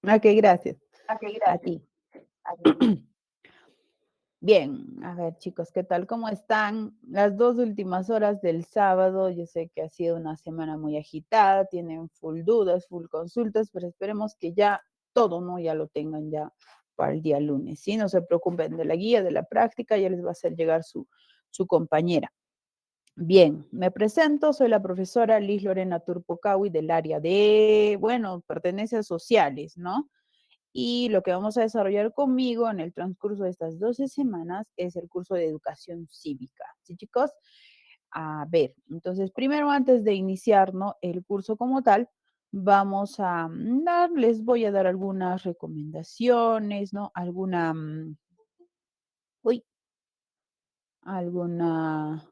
Ok, gracias. Ok, A gracias. ti. Bien, a ver chicos, ¿qué tal? ¿Cómo están? Las 2 últimas horas del sábado, yo sé que ha sido una semana muy agitada, tienen full dudas, full consultas, pero esperemos que ya todo, ¿no? Ya lo tengan ya para el día lunes, ¿sí? No se preocupen de la guía, de la práctica, ya les va a hacer llegar su compañera. Bien, me presento, soy la profesora Liz Lorena Turpocawi del área de, bueno, pertenencias sociales, ¿no? Y lo que vamos a desarrollar conmigo en el transcurso de estas 12 semanas es el curso de educación cívica. ¿Sí, chicos? A ver, entonces primero antes de iniciar, ¿no? El curso como tal, vamos a les voy a dar algunas recomendaciones, ¿no? Uy, alguna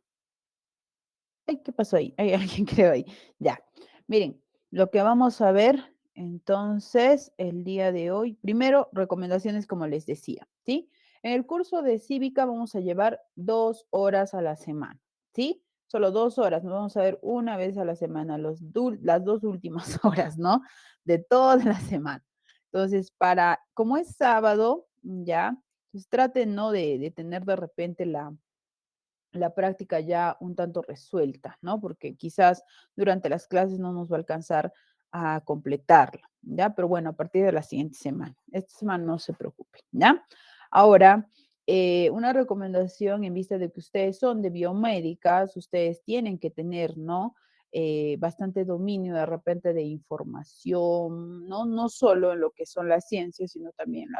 ay, ¿qué pasó ahí? Hay alguien creo ahí. Ya. Miren, lo que vamos a ver entonces el día de hoy, primero, recomendaciones como les decía, ¿sí? En el curso de cívica vamos a llevar 2 horas a la semana, ¿sí? Solo 2 horas, nos vamos a ver una vez a la semana, las 2 últimas horas, ¿no? De toda la semana. Entonces, como es sábado, ya, pues traten, ¿no? De tener de repente la práctica ya un tanto resuelta, ¿no? Porque quizás durante las clases no nos va a alcanzar a completarla, ¿ya? Pero bueno, a partir de la siguiente semana. Esta semana no se preocupen, ¿ya? Ahora, una recomendación en vista de que ustedes son de biomédicas, ustedes tienen que tener, ¿no? Bastante dominio de repente de información, ¿no? No solo en lo que son las ciencias, sino también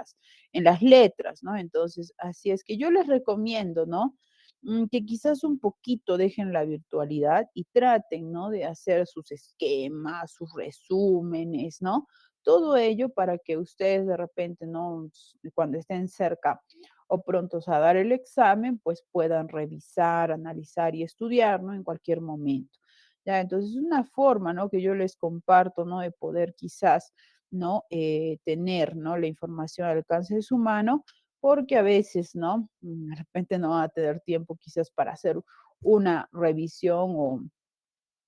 en las letras, ¿no? Entonces, así es que yo les recomiendo, ¿no? Que quizás un poquito dejen la virtualidad y traten, ¿no? De hacer sus esquemas, sus resúmenes, ¿no? Todo ello para que ustedes de repente, ¿no? Cuando estén cerca o prontos a dar el examen, pues puedan revisar, analizar y estudiar, ¿no? En cualquier momento. Ya, entonces es una forma, ¿no? Que yo les comparto, ¿no? De poder quizás, ¿no? Tener, ¿no? La información al alcance de su mano porque a veces, ¿no? De repente no va a tener tiempo quizás para hacer una revisión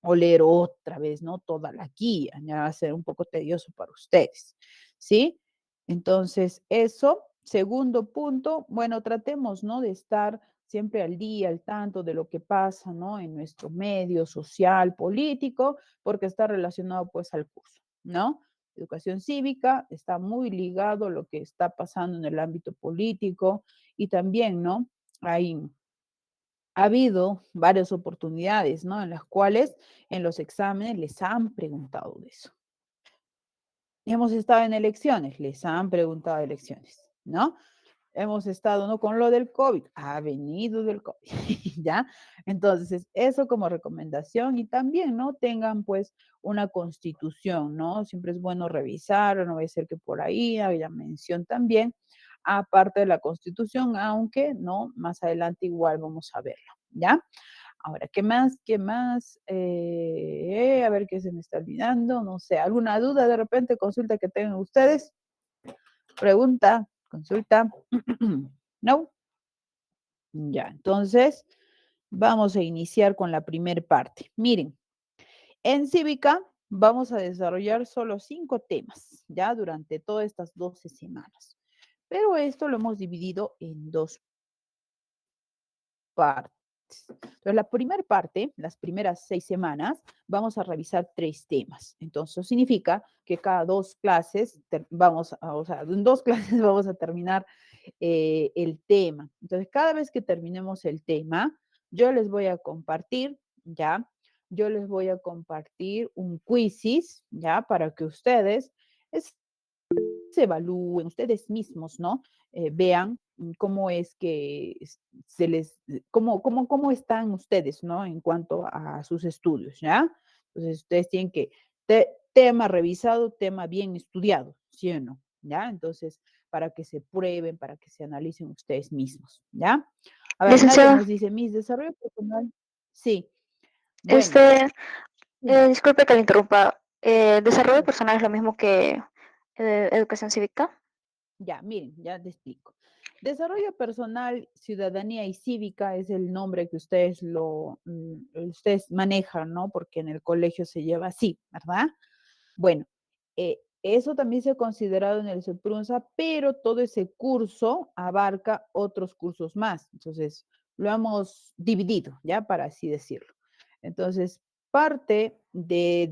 o leer otra vez, ¿no? Toda la guía, ya va a ser un poco tedioso para ustedes, ¿sí? Entonces, eso. Segundo punto, bueno, tratemos, ¿no? De estar siempre al día, al tanto de lo que pasa, ¿no? En nuestro medio social, político, porque está relacionado pues al curso, ¿no? Educación cívica está muy ligado a lo que está pasando en el ámbito político y también, ¿no? Hay ha habido varias oportunidades, ¿no? En las cuales en los exámenes les han preguntado de eso. Hemos estado en elecciones, les han preguntado de elecciones, ¿no? Hemos estado, ¿no? Con lo del COVID, ha venido del COVID, ¿ya? Entonces, eso como recomendación y también, ¿no? Tengan pues una constitución, ¿no? Siempre es bueno revisar, no va a ser que por ahí haya mención también, aparte de la constitución, aunque, ¿no? Más adelante igual vamos a verlo, ¿ya? Ahora, ¿qué más? ¿Qué más? A ver qué se me está olvidando. No sé, ¿alguna duda de repente? Consulta que tengan ustedes. Pregunta, consulta. ¿No? Ya, entonces vamos a iniciar con la primer parte. Miren, en cívica vamos a desarrollar solo 5 temas, ya durante todas estas 12 semanas. Pero esto lo hemos dividido en 2 partes. Entonces, la primera parte, las primeras 6 semanas, vamos a revisar 3 temas. Entonces, eso significa que cada 2 clases, o sea, en 2 clases vamos a terminar el tema. Entonces, cada vez que terminemos el tema, yo les voy a compartir, ¿ya? Yo les voy a compartir un quizzes, ¿ya? Para que ustedes se evalúen ustedes mismos, ¿no? Vean cómo es que cómo están ustedes, ¿no? En cuanto a sus estudios, ¿ya? Entonces, ustedes tienen que, tema revisado, tema bien estudiado, ¿sí o no? ¿Ya? Entonces, para que se prueben, para que se analicen ustedes mismos, ¿ya? A ver, nadie Licenciada, nos dice, mis desarrollo personal. Sí, bueno, este, sí, disculpe que le interrumpa. ¿Desarrollo sí. personal es lo mismo que educación cívica? Ya, miren, ya te explico. Desarrollo personal, ciudadanía y cívica es el nombre que ustedes manejan, ¿no? Porque en el colegio se lleva así, ¿verdad? Bueno, Eso también se ha considerado en el SEPRUNSA, pero todo ese curso abarca otros cursos más. Entonces, lo hemos dividido, ¿ya? Para así decirlo. Entonces, parte de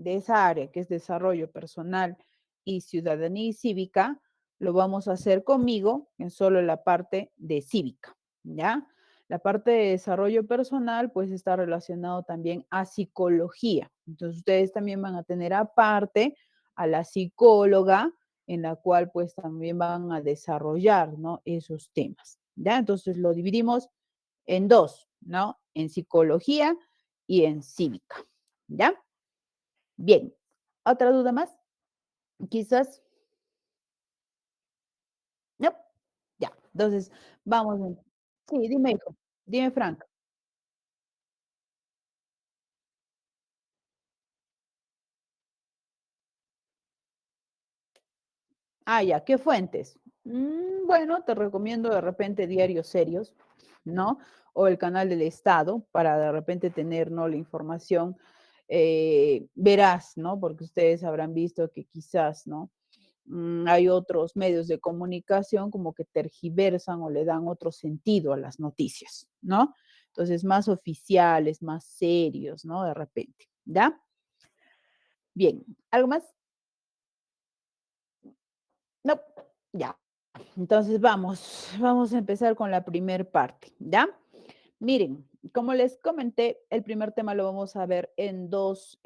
esa área que es desarrollo personal y ciudadanía y cívica, lo vamos a hacer conmigo en solo la parte de cívica, ¿ya? La parte de desarrollo personal, pues está relacionado también a psicología. Entonces, ustedes también van a tener aparte a la psicóloga, en la cual pues también van a desarrollar, ¿no? Esos temas, ¿ya? Entonces lo dividimos en dos, ¿no? En psicología y en cívica, ¿ya? Bien. ¿Otra duda más? Quizás, no, ya. Entonces, vamos. Sí, dime, hijo. Dime, Frank. Ah, ya, ¿qué fuentes? Bueno, te recomiendo de repente diarios serios, ¿no? O el canal del Estado para de repente tener, ¿no? La información veraz, ¿no? Porque ustedes habrán visto que quizás, ¿no? Hay otros medios de comunicación como que tergiversan o le dan otro sentido a las noticias, ¿no? Entonces, más oficiales, más serios, ¿no? De repente, ¿ya? Bien, ¿algo más? No, ya. Entonces vamos a empezar con la primer parte, ¿ya? Miren, como les comenté, el primer tema lo vamos a ver en dos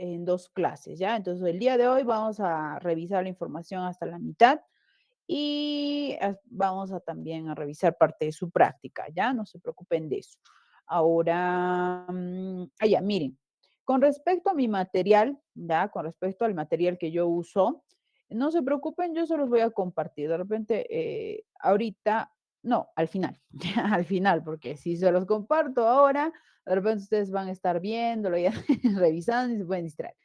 clases, ¿ya? Entonces, el día de hoy vamos a revisar la información hasta la mitad y vamos a también a revisar parte de su práctica, ¿ya? No se preocupen de eso. Ahora, ya, miren, con respecto a mi material, ¿ya? Con respecto al material que yo uso, no se preocupen, yo se los voy a compartir. De repente, ahorita, no, al final, al final, porque si se los comparto ahora, de repente ustedes van a estar viéndolo, ya revisando y se pueden distraer.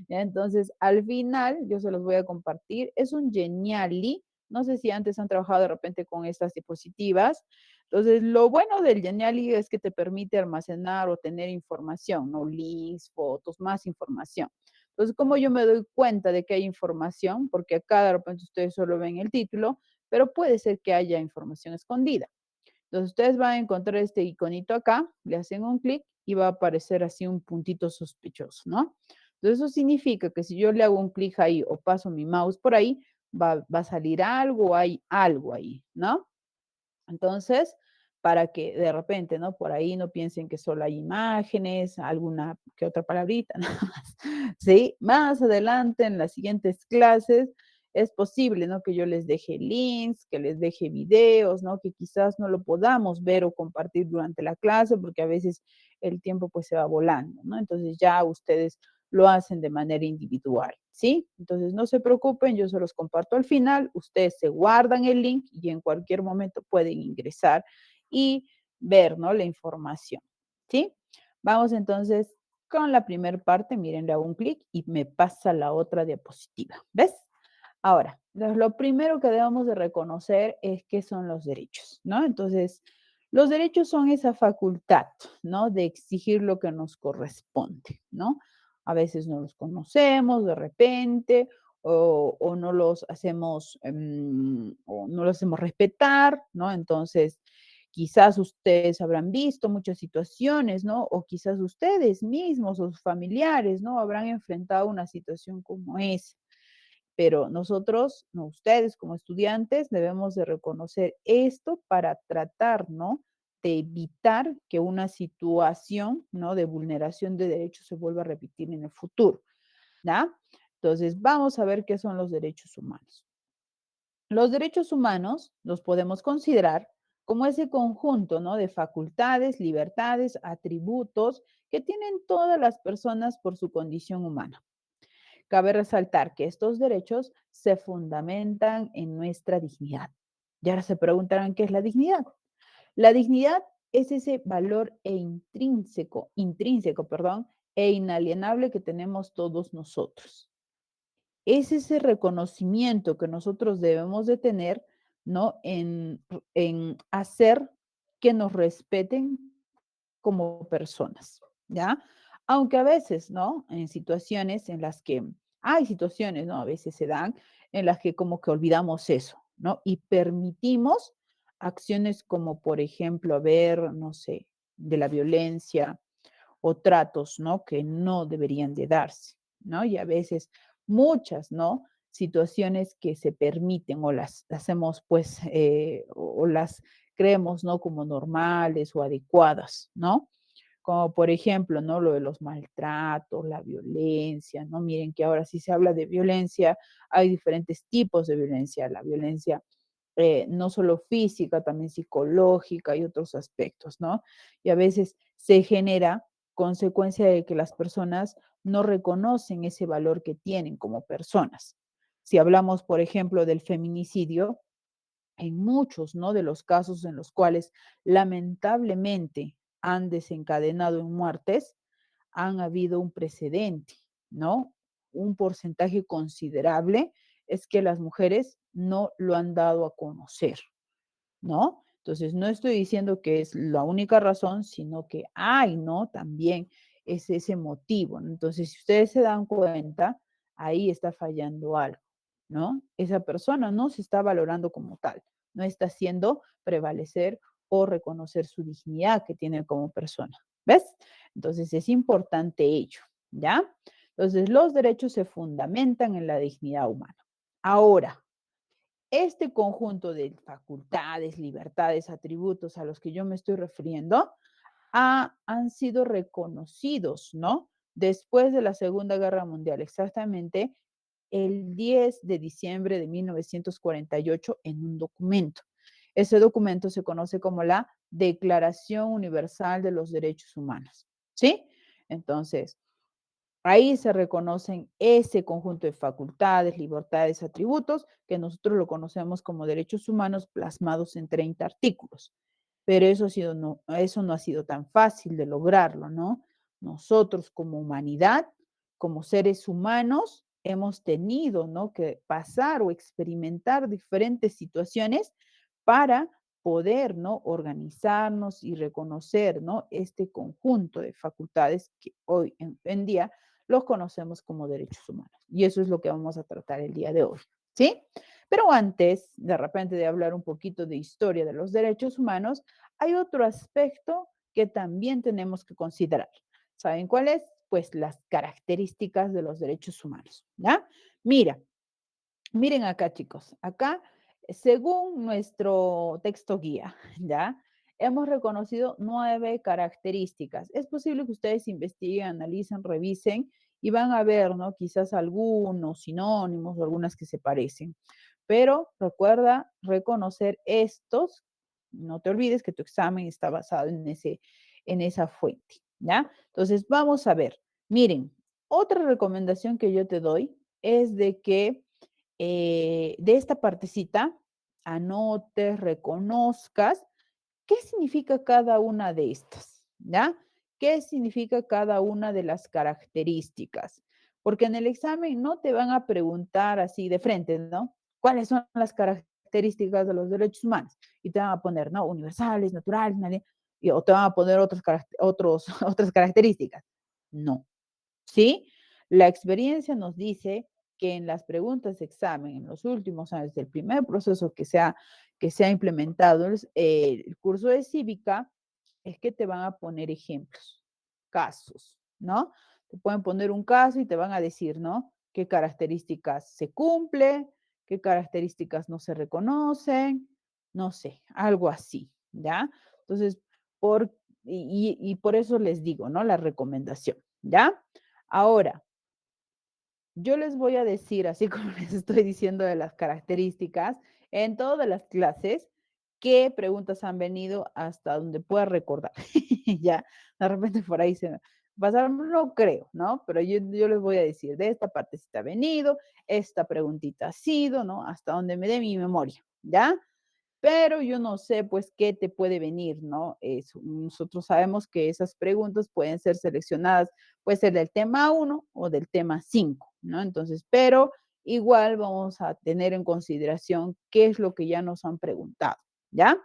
¿Ya? Entonces, al final, yo se los voy a compartir. Es un Geniali. No sé si antes han trabajado de repente con estas diapositivas. Entonces, lo bueno del Geniali es que te permite almacenar o tener información, ¿no? Links, fotos, más información. Entonces, ¿cómo yo me doy cuenta de que hay información? Porque acá de repente ustedes solo ven el título, pero puede ser que haya información escondida. Entonces, ustedes van a encontrar este iconito acá, le hacen un clic y va a aparecer así un puntito sospechoso, ¿no? Entonces, eso significa que si yo le hago un clic ahí o paso mi mouse por ahí, va a salir algo, hay algo ahí, ¿no? Entonces, para que de repente, ¿no? Por ahí no piensen que solo hay imágenes, alguna que otra palabrita, nada más. ¿Sí? Más adelante, en las siguientes clases, es posible, ¿no? Que yo les deje links, que les deje videos, ¿no? Que quizás no lo podamos ver o compartir durante la clase, porque a veces el tiempo pues se va volando, ¿no? Entonces ya ustedes lo hacen de manera individual, ¿sí? Entonces no se preocupen, yo se los comparto al final, ustedes se guardan el link y en cualquier momento pueden ingresar y ver, ¿no? La información, ¿sí? Vamos entonces con la primera parte, miren, le hago un clic y me pasa la otra diapositiva, ¿ves? Ahora, lo primero que debemos de reconocer es qué son los derechos, ¿no? Entonces, los derechos son esa facultad, ¿no? De exigir lo que nos corresponde, ¿no? A veces no los conocemos de repente o no los hacemos o no los hacemos respetar, ¿no? Entonces, quizás ustedes habrán visto muchas situaciones, ¿no? O quizás ustedes mismos o sus familiares, ¿no? Habrán enfrentado una situación como esa. Pero nosotros, no ustedes como estudiantes, debemos de reconocer esto para tratar, ¿no? De evitar que una situación, ¿no? De vulneración de derechos se vuelva a repetir en el futuro, ¿ya? Entonces, vamos a ver qué son los derechos humanos. Los derechos humanos los podemos considerar como ese conjunto, ¿no? De facultades, libertades, atributos que tienen todas las personas por su condición humana. Cabe resaltar que estos derechos se fundamentan en nuestra dignidad. Y ahora se preguntarán, ¿qué es la dignidad? La dignidad es ese valor intrínseco, perdón, e inalienable que tenemos todos nosotros. Es ese reconocimiento que nosotros debemos de tener, ¿no? En hacer que nos respeten como personas, ¿ya? Aunque a veces, ¿no? En situaciones en las que hay situaciones, ¿no? A veces se dan en las que como que olvidamos eso, ¿no? Y permitimos acciones como, por ejemplo, a ver, no sé, de la violencia o tratos, ¿no? Que no deberían de darse, ¿no? Y a veces muchas, ¿no? Situaciones que se permiten o las hacemos, pues, o las creemos, ¿no? Como normales o adecuadas, ¿no? Como por ejemplo, ¿no? Lo de los maltratos, la violencia, ¿no? Miren que ahora sí se habla de violencia, hay diferentes tipos de violencia, la violencia no solo física, también psicológica y otros aspectos, ¿no? Y a veces se genera consecuencia de que las personas no reconocen ese valor que tienen como personas. Si hablamos, por ejemplo, del feminicidio, en muchos, ¿no? De los casos en los cuales lamentablemente han desencadenado en muertes, han habido un precedente, ¿no? Un porcentaje considerable es que las mujeres no lo han dado a conocer. ¿No? Entonces, no estoy diciendo que es la única razón, sino que hay, ¿no? También es ese motivo, ¿no? Entonces, si ustedes se dan cuenta, ahí está fallando algo, ¿no? Esa persona no se está valorando como tal, no está haciendo prevalecer o reconocer su dignidad que tiene como persona, ¿ves? Entonces, es importante ello, ¿ya? Entonces, los derechos se fundamentan en la dignidad humana. Ahora, este conjunto de facultades, libertades, atributos a los que yo me estoy refiriendo han sido reconocidos, ¿no? Después de la Segunda Guerra Mundial, exactamente el 10 de diciembre de 1948 en un documento. Ese documento se conoce como la Declaración Universal de los Derechos Humanos, ¿sí? Entonces, ahí se reconocen ese conjunto de facultades, libertades, atributos, que nosotros lo conocemos como derechos humanos plasmados en 30 artículos. Pero eso no ha sido tan fácil de lograrlo, ¿no? Nosotros como humanidad, como seres humanos, hemos tenido, ¿no? Que pasar o experimentar diferentes situaciones para poder, ¿no? Organizarnos y reconocer, ¿no? Este conjunto de facultades que hoy en día los conocemos como derechos humanos. Y eso es lo que vamos a tratar el día de hoy, ¿sí? Pero antes, de repente, de hablar un poquito de historia de los derechos humanos, hay otro aspecto que también tenemos que considerar. ¿Saben cuál es? Pues las características de los derechos humanos, ¿ya? Mira, miren acá, chicos. Acá, según nuestro texto guía, ¿ya? Hemos reconocido 9 características. Es posible que ustedes investiguen, analicen, revisen y van a ver, ¿no? Quizás algunos sinónimos o algunas que se parecen. Pero recuerda reconocer estos. No te olvides que tu examen está basado en esa fuente, ¿ya? Entonces, vamos a ver. Miren, otra recomendación que yo te doy es de que de esta partecita anotes, reconozcas qué significa cada una de estas, ¿ya? ¿Qué significa cada una de las características? Porque en el examen no te van a preguntar así de frente, ¿no? ¿Cuáles son las características de los derechos humanos? Y te van a poner, ¿no? Universales, naturales, o te van a poner otras características. No, ¿sí? La experiencia nos dice que en las preguntas de examen, en los últimos años del primer proceso que se ha implementado el curso de cívica, es que te van a poner ejemplos, casos, ¿no? Te pueden poner un caso y te van a decir, ¿no? ¿Qué características se cumplen? ¿Qué características no se reconocen? No sé, algo así, ¿ya? Entonces, y por eso les digo, ¿no? La recomendación, ¿ya? Ahora, yo les voy a decir, así como les estoy diciendo de las características, en todas las clases, qué preguntas han venido hasta donde pueda recordar. Ya, de repente por ahí se me pasaron, no creo, ¿no? Pero yo les voy a decir, de esta partecita ha venido, esta preguntita ha sido, ¿no? Hasta donde me dé mi memoria, ¿ya? Pero yo no sé, pues, qué te puede venir, ¿no? Nosotros sabemos que esas preguntas pueden ser seleccionadas, puede ser del tema uno o del tema 5, ¿no? Entonces, pero igual vamos a tener en consideración qué es lo que ya nos han preguntado, ¿ya?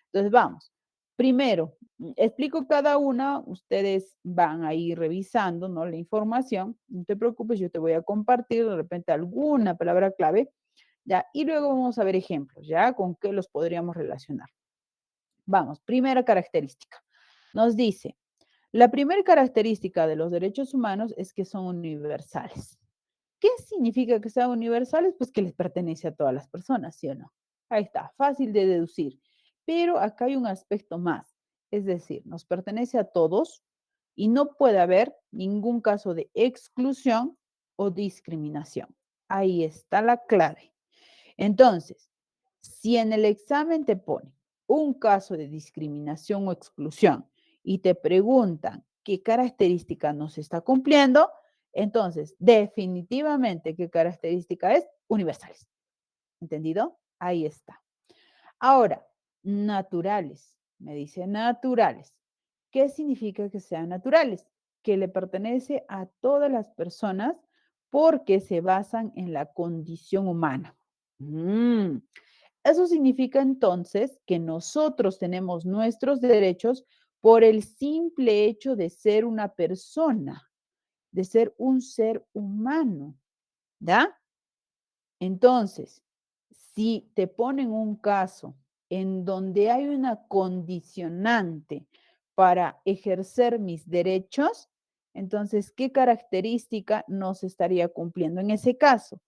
Entonces, vamos. Primero, Explico cada una, ustedes van a ir revisando, ¿no? La información, no te preocupes, yo te voy a compartir de repente alguna palabra clave, ¿ya? Y luego vamos a ver ejemplos, ¿ya? Con qué los podríamos relacionar. Vamos, primera característica. Nos dice, la primera característica de los derechos humanos es que son universales. ¿Qué significa que sean universales? Pues que les pertenece a todas las personas, ¿sí o no? Ahí está, fácil de deducir. Pero acá hay un aspecto más, es decir, nos pertenece a todos y no puede haber ningún caso de exclusión o discriminación. Ahí está la clave. Entonces, si en el examen te pone un caso de discriminación o exclusión y te preguntan qué característica no se está cumpliendo, entonces definitivamente qué característica es universales. ¿Entendido? Ahí está. Ahora, naturales. Me dice naturales. ¿Qué significa que sean naturales? Que le pertenece a todas las personas porque se basan en la condición humana. Mm, Eso significa entonces que nosotros tenemos nuestros derechos por el simple hecho de ser una persona, de ser un ser humano, ¿ya? Entonces, si te ponen un caso en donde hay una condicionante para ejercer mis derechos, entonces, ¿qué característica no se estaría cumpliendo en ese caso?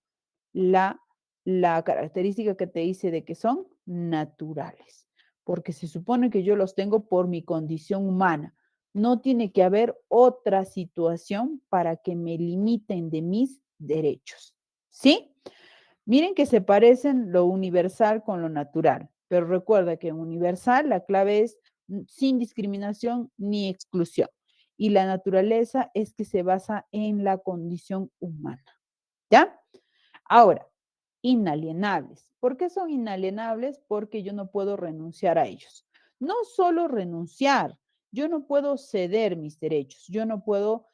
La, la característica que te dice de que son naturales, porque se supone que yo los tengo por mi condición humana. No tiene que haber otra situación para que me limiten de mis derechos. ¿Sí? Miren que se parecen lo universal con lo natural, pero recuerda que en universal la clave es sin discriminación ni exclusión. Y la naturaleza es que se basa en la condición humana. ¿Ya? Ahora, inalienables. ¿Por qué son inalienables? Porque yo no puedo renunciar a ellos. No solo renunciar, yo no puedo ceder mis derechos, yo no puedo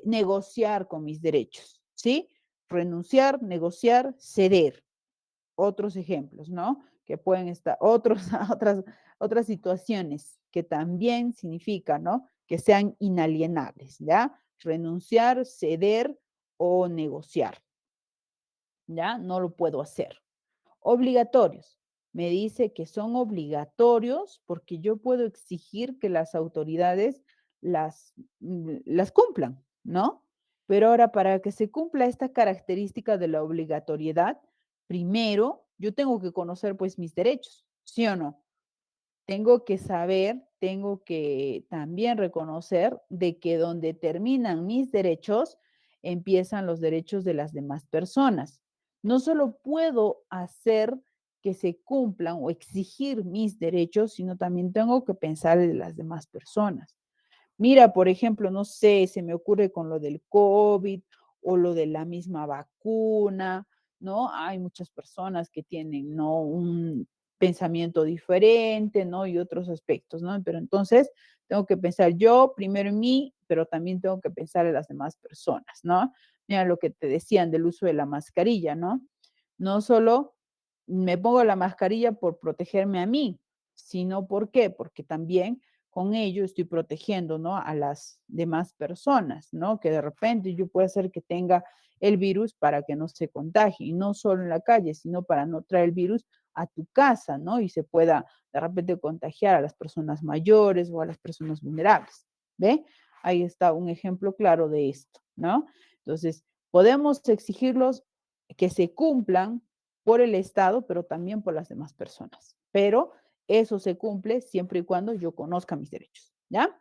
negociar con mis derechos, ¿sí? Renunciar, negociar, ceder. Otros ejemplos, ¿no? Que pueden estar, otras situaciones que también significan, ¿no? Que sean inalienables, ¿ya? Renunciar, ceder o negociar. ¿Ya? No lo puedo hacer. Obligatorios. Me dice que son obligatorios porque yo puedo exigir que las autoridades las cumplan, ¿no? Pero ahora, para que se cumpla esta característica de la obligatoriedad, primero yo tengo que conocer pues mis derechos, ¿sí o no? Tengo que saber, tengo que también reconocer de que donde terminan mis derechos, empiezan los derechos de las demás personas. No solo puedo hacer que se cumplan o exigir mis derechos, sino también tengo que pensar en las demás personas. Mira, por ejemplo, no sé, se me ocurre con lo del COVID o lo de la misma vacuna, ¿no? Hay muchas personas que tienen, ¿no? Un pensamiento diferente, ¿no? Y otros aspectos, ¿no? Pero entonces tengo que pensar yo primero en mí, pero también tengo que pensar en las demás personas, ¿no? Mira lo que te decían del uso de la mascarilla, ¿no? No solo me pongo la mascarilla por protegerme a mí, sino ¿por qué? Porque también con ello estoy protegiendo, ¿no? A las demás personas, ¿no? Que de repente yo pueda hacer que tenga el virus para que no se contagie, y no solo en la calle, sino para no traer el virus a tu casa, ¿no? Y se pueda de repente contagiar a las personas mayores o a las personas vulnerables, ¿ve? Ahí está un ejemplo claro de esto, ¿no? Entonces, podemos exigirlos que se cumplan por el Estado, pero también por las demás personas. Pero eso se cumple siempre y cuando yo conozca mis derechos, ¿ya?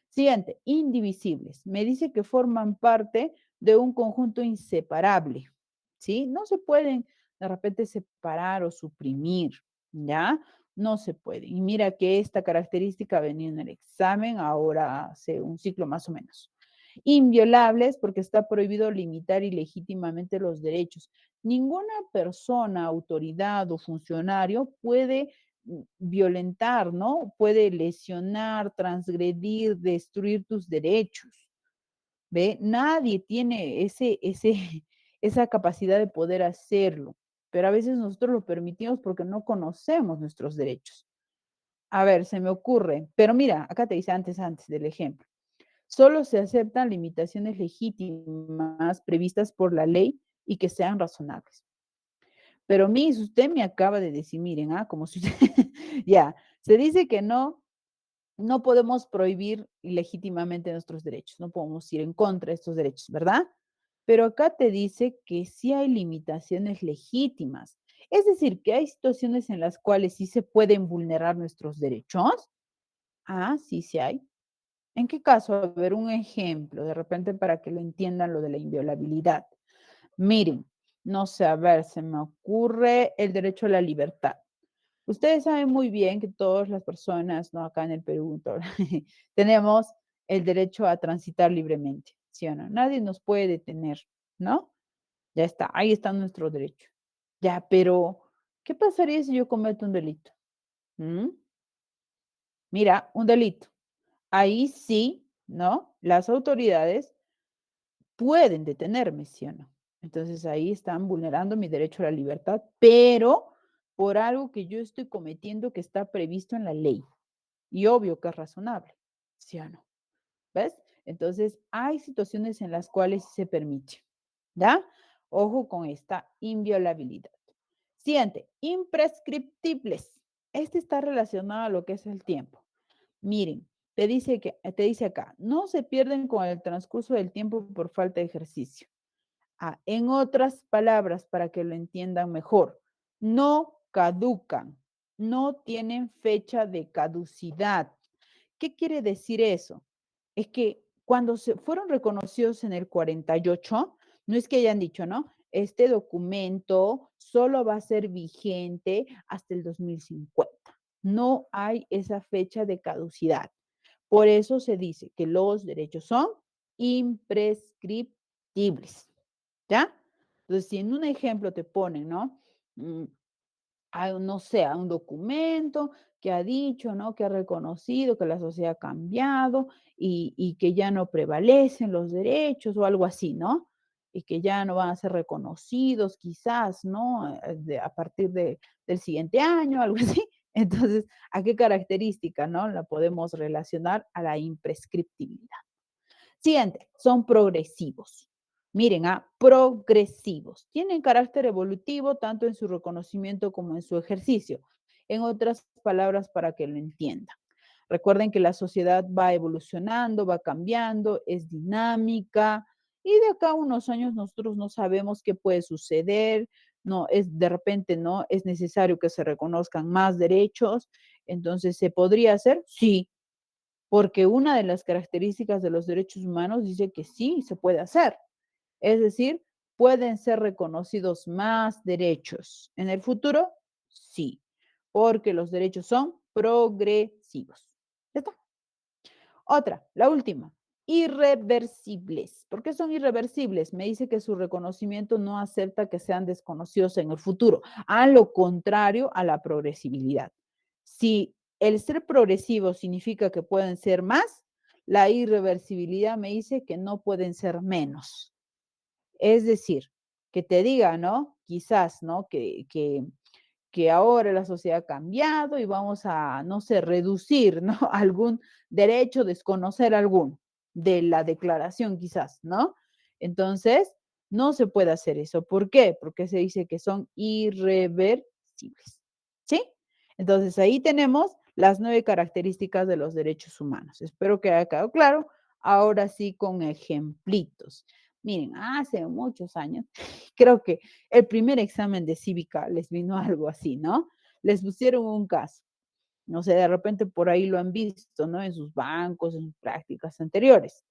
Siguiente, indivisibles. Me dice que forman parte de un conjunto inseparable, ¿sí? No se pueden de repente separar o suprimir, ¿ya? No se puede. Y mira que esta característica venía en el examen ahora hace un ciclo más o menos. Inviolables porque está prohibido limitar ilegítimamente los derechos. Ninguna persona, autoridad o funcionario puede violentar, ¿no? Puede lesionar, transgredir, destruir tus derechos, ¿ve? Nadie tiene esa capacidad de poder hacerlo, pero a veces nosotros lo permitimos porque no conocemos nuestros derechos. A ver, se me ocurre, pero mira, acá te dice antes del ejemplo. Solo se aceptan limitaciones legítimas previstas por la ley y que sean razonables. Pero Miss, usted me acaba de decir, miren, como si ya, se dice que no podemos prohibir ilegítimamente nuestros derechos, no podemos ir en contra de estos derechos, ¿verdad? Pero acá te dice que sí hay limitaciones legítimas. Es decir, que hay situaciones en las cuales sí se pueden vulnerar nuestros derechos. Sí, sí hay. ¿En qué caso? A ver, un ejemplo, de repente para que lo entiendan lo de la inviolabilidad. Miren, no sé, a ver, se me ocurre el derecho a la libertad. Ustedes saben muy bien que todas las personas, ¿no? Acá en el Perú, tenemos el derecho a transitar libremente, ¿sí o no? Nadie nos puede detener, ¿no? Ya está, ahí está nuestro derecho. Ya, pero ¿qué pasaría si yo cometo un delito? ¿Mm? Mira, un delito. Ahí sí, ¿no? Las autoridades pueden detenerme, ¿sí o no? Entonces ahí están vulnerando mi derecho a la libertad, pero por algo que yo estoy cometiendo que está previsto en la ley. Y obvio que es razonable, ¿sí o no? ¿Ves? Entonces, hay situaciones en las cuales sí se permite, ¿ya? Ojo con esta inviolabilidad. Siguiente, imprescriptibles. Este está relacionado a lo que es el tiempo. Miren, te dice acá, no se pierden con el transcurso del tiempo por falta de ejercicio. En otras palabras, para que lo entiendan mejor, no caducan, no tienen fecha de caducidad. ¿Qué quiere decir eso? Es que cuando se fueron reconocidos en el 48, no es que hayan dicho, ¿no? Este documento solo va a ser vigente hasta el 2050. No hay esa fecha de caducidad. Por eso se dice que los derechos son imprescriptibles. ¿Ya? Entonces, si en un ejemplo te ponen, ¿no? Mm, no sé, a un documento que ha dicho, ¿no? Que ha reconocido que la sociedad ha cambiado y que ya no prevalecen los derechos o algo así, ¿no? Y que ya no van a ser reconocidos quizás, ¿no? A partir del siguiente año, algo así. Entonces, ¿a qué característica, no? La podemos relacionar a la imprescriptibilidad. Siguiente, son progresivos. Miren, progresivos. Tienen carácter evolutivo tanto en su reconocimiento como en su ejercicio. En otras palabras, para que lo entiendan. Recuerden que la sociedad va evolucionando, va cambiando, es dinámica y de acá a unos años nosotros no sabemos qué puede suceder, no es de repente no es necesario que se reconozcan más derechos, entonces se podría hacer, sí, porque una de las características de los derechos humanos dice que sí, se puede hacer. Es decir, pueden ser reconocidos más derechos. En el futuro, sí, porque los derechos son progresivos. ¿Ya está? Otra, la última, irreversibles. ¿Por qué son irreversibles? Me dice que su reconocimiento no acepta que sean desconocidos en el futuro, a lo contrario a la progresibilidad. Si el ser progresivo significa que pueden ser más, la irreversibilidad me dice que no pueden ser menos. Es decir, que te diga, ¿no? Quizás, ¿no? Que ahora la sociedad ha cambiado y vamos a, no sé, reducir, ¿no? Algún derecho, desconocer alguno de la declaración quizás, ¿no? Entonces, no se puede hacer eso. ¿Por qué? Porque se dice que son irreversibles, ¿sí? Entonces, ahí tenemos las 9 características de los derechos humanos. Espero que haya quedado claro. Ahora sí, con ejemplitos. Miren, hace muchos años, creo que el primer examen de cívica les vino algo así, ¿no? Les pusieron un caso. No sé, de repente por ahí lo han visto, ¿no? En sus bancos, en sus prácticas anteriores.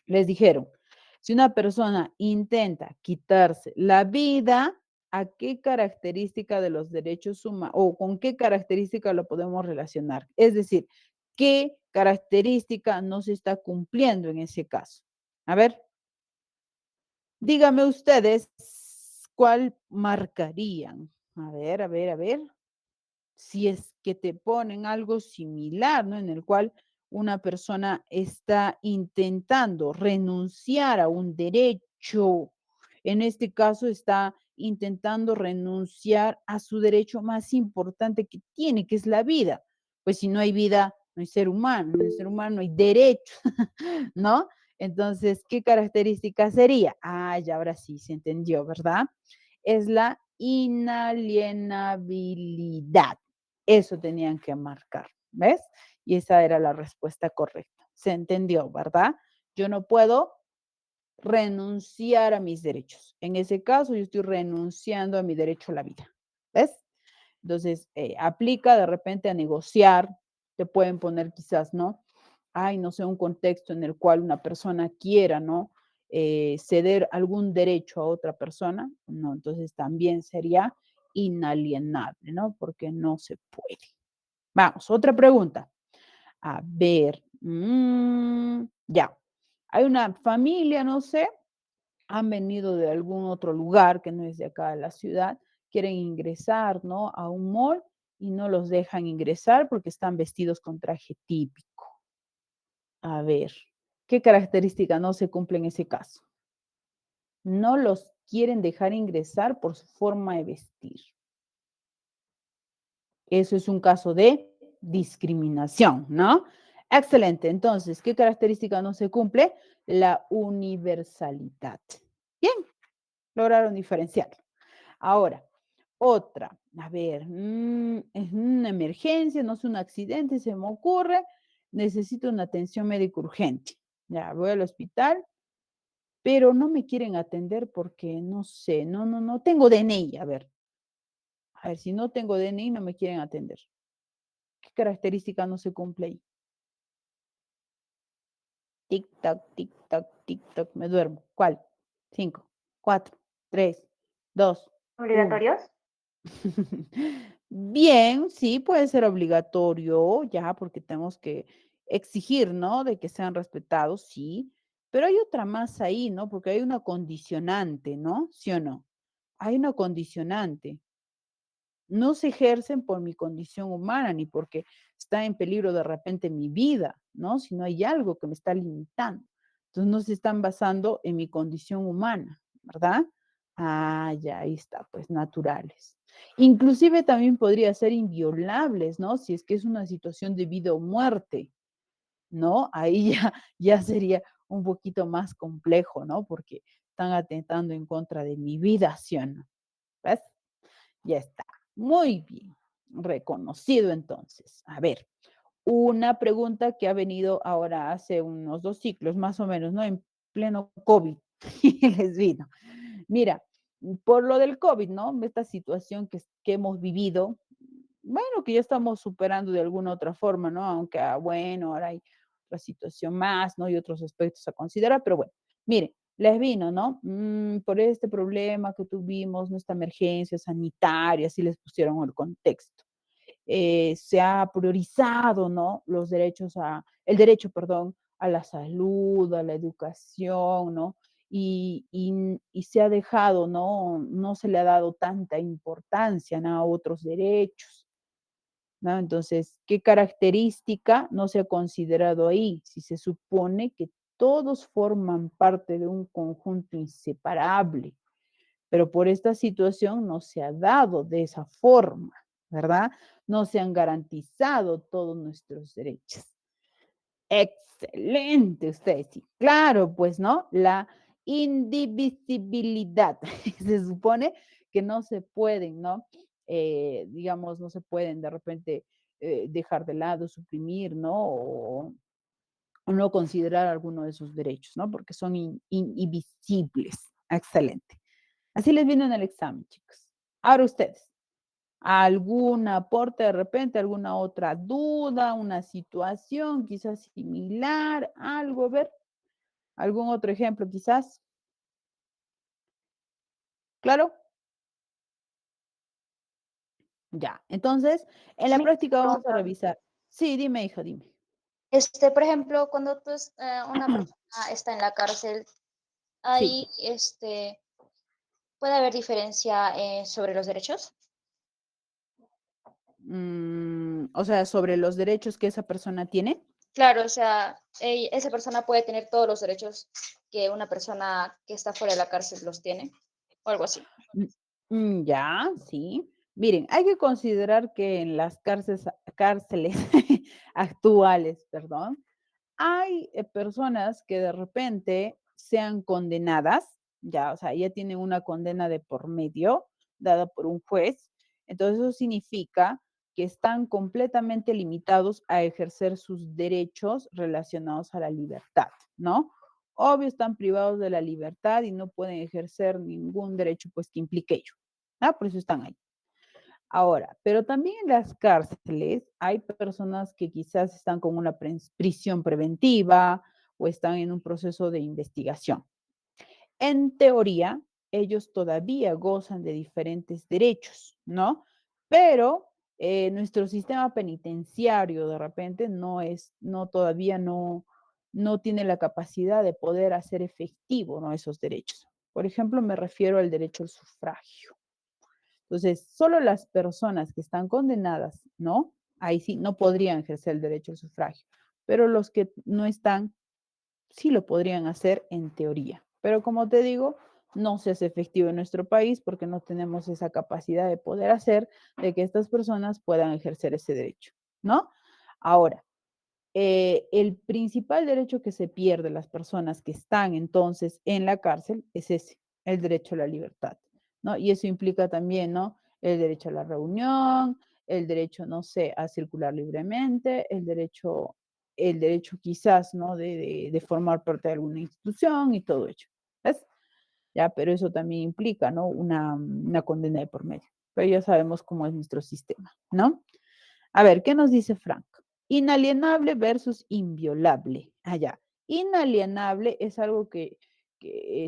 Les dijeron, si una persona intenta quitarse la vida, ¿a qué característica de los derechos humanos o con qué característica lo podemos relacionar? Es decir, ¿qué característica no se está cumpliendo en ese caso? A ver, dígame ustedes cuál marcarían. A ver, si es que te ponen algo similar, ¿no? En el cual una persona está intentando renunciar a un derecho. En este caso está intentando renunciar a su derecho más importante que tiene, que es la vida. pues si no hay vida, no hay ser humano, no hay ser humano, no hay derecho, ¿no? Entonces, ¿qué característica sería? Ah, ya ahora sí se entendió, ¿verdad? Es la inalienabilidad. Eso tenían que marcar, ¿ves? Y esa era la respuesta correcta. Se entendió, ¿verdad? Yo no puedo renunciar a mis derechos. En ese caso, yo estoy renunciando a mi derecho a la vida. ¿Ves? Entonces, aplica de repente a negociar, te pueden poner quizás, ¿no? Ay, no sé, un contexto en el cual una persona quiera, ¿no? Ceder algún derecho a otra persona, no, entonces también sería inalienable, ¿no? Porque no se puede. Vamos, otra pregunta. A ver, ya. Hay una familia, no sé, han venido de algún otro lugar que no es de acá de la ciudad, quieren ingresar, ¿no? A un mall y no los dejan ingresar porque están vestidos con traje típico. A ver, ¿qué característica no se cumple en ese caso? No los quieren dejar ingresar por su forma de vestir. Eso es un caso de discriminación, ¿no? Excelente. Entonces, ¿qué característica no se cumple? La universalidad. Bien, lograron diferenciarlo. Ahora, otra, a ver, es una emergencia, no es un accidente, se me ocurre, necesito una atención médica urgente. Ya, voy al hospital, pero no me quieren atender porque no sé, no tengo DNI. A ver, si no tengo DNI, no me quieren atender. ¿Qué característica no se cumple ahí? Tic tac, tic tac, tic tac, me duermo. ¿Cuál? 5, 4, 3, 2, 1. ¿Obligatorios? Bien, sí, puede ser obligatorio, ya, porque tenemos que exigir, ¿no? De que sean respetados, sí, pero hay otra más ahí, ¿no? Porque hay una condicionante, ¿no? ¿Sí o no? Hay una condicionante. No se ejercen por mi condición humana, ni porque está en peligro de repente mi vida, ¿no? Sino hay algo que me está limitando. Entonces no se están basando en mi condición humana, ¿verdad? Ah, ya, ahí está, pues naturales. Inclusive también podría ser inviolables, ¿no? Si es que es una situación de vida o muerte, ¿no? Ahí ya, ya sería un poquito más complejo, ¿no? Porque están atentando en contra de mi vida, ¿sí o no? ¿Ves? Ya está. Muy bien. Reconocido entonces. A ver, una pregunta que ha venido ahora hace unos 2 ciclos, más o menos, ¿no? En pleno COVID les vino. Mira, por lo del COVID, ¿no? Esta situación que hemos vivido, bueno, que ya estamos superando de alguna otra forma, ¿no? Aunque, bueno, ahora hay otra situación más, ¿no? Y otros aspectos a considerar, pero bueno, mire, les vino, ¿no? Por este problema que tuvimos, ¿no? Esta emergencia sanitaria, así les pusieron el contexto. Se ha priorizado, ¿no? El derecho, perdón, a la salud, a la educación, ¿no? Y se ha dejado, ¿no? No se le ha dado tanta importancia, ¿no? A otros derechos, ¿no? Entonces, ¿qué característica no se ha considerado ahí? Si se supone que todos forman parte de un conjunto inseparable, pero por esta situación no se ha dado de esa forma, ¿verdad? No se han garantizado todos nuestros derechos. Excelente, ustedes sí. Claro, pues, ¿no? La indivisibilidad. Se supone que no se pueden, ¿no? Digamos, no se pueden de repente dejar de lado, suprimir, ¿no? O no considerar alguno de sus derechos, ¿no? Porque son invisibles. Excelente. Así les viene en el examen, chicos. Ahora ustedes, ¿algún aporte de repente, alguna otra duda, una situación quizás similar, algo? A ver, ¿algún otro ejemplo quizás? ¿Claro? Ya. Entonces, en la Me práctica vamos a pregunta, revisar. Sí, dime, hijo, dime. por ejemplo, cuando una persona está en la cárcel, Sí. ahí, ¿puede haber diferencia, sobre los derechos? O sea, sobre los derechos que esa persona tiene. Claro, o sea, esa persona puede tener todos los derechos que una persona que está fuera de la cárcel los tiene, o algo así. Mm, ya, sí. Miren, hay que considerar que en las cárceles actuales, perdón, hay, personas que de repente sean condenadas, ya, o sea, ya tienen una condena de por medio dada por un juez. Entonces, eso significa que están completamente limitados a ejercer sus derechos relacionados a la libertad, ¿no? Obvio, están privados de la libertad y no pueden ejercer ningún derecho, pues, que implique ello, por eso están ahí. Ahora, pero también en las cárceles hay personas que quizás están con una prisión preventiva o están en un proceso de investigación. En teoría, ellos todavía gozan de diferentes derechos, ¿no? Pero nuestro sistema penitenciario de repente no todavía no tiene la capacidad de poder hacer efectivo, ¿no? Esos derechos. Por ejemplo, me refiero al derecho al sufragio. Entonces, solo las personas que están condenadas, ¿no? Ahí sí, no podrían ejercer el derecho al sufragio, pero los que no están, sí lo podrían hacer en teoría. Pero como te digo, no se hace efectivo en nuestro país porque no tenemos esa capacidad de poder hacer de que estas personas puedan ejercer ese derecho, ¿no? Ahora, el principal derecho que se pierde las personas que están entonces en la cárcel es ese, el derecho a la libertad, ¿no? Y eso implica también, ¿no? El derecho a la reunión, el derecho, no sé, a circular libremente, el derecho quizás, ¿no? De formar parte de alguna institución y todo ello. ¿Ves? Ya, pero eso también implica, ¿no? Una condena de por medio. Pero ya sabemos cómo es nuestro sistema, ¿no? A ver, ¿qué nos dice Frank? Inalienable versus inviolable. Allá. Inalienable es algo que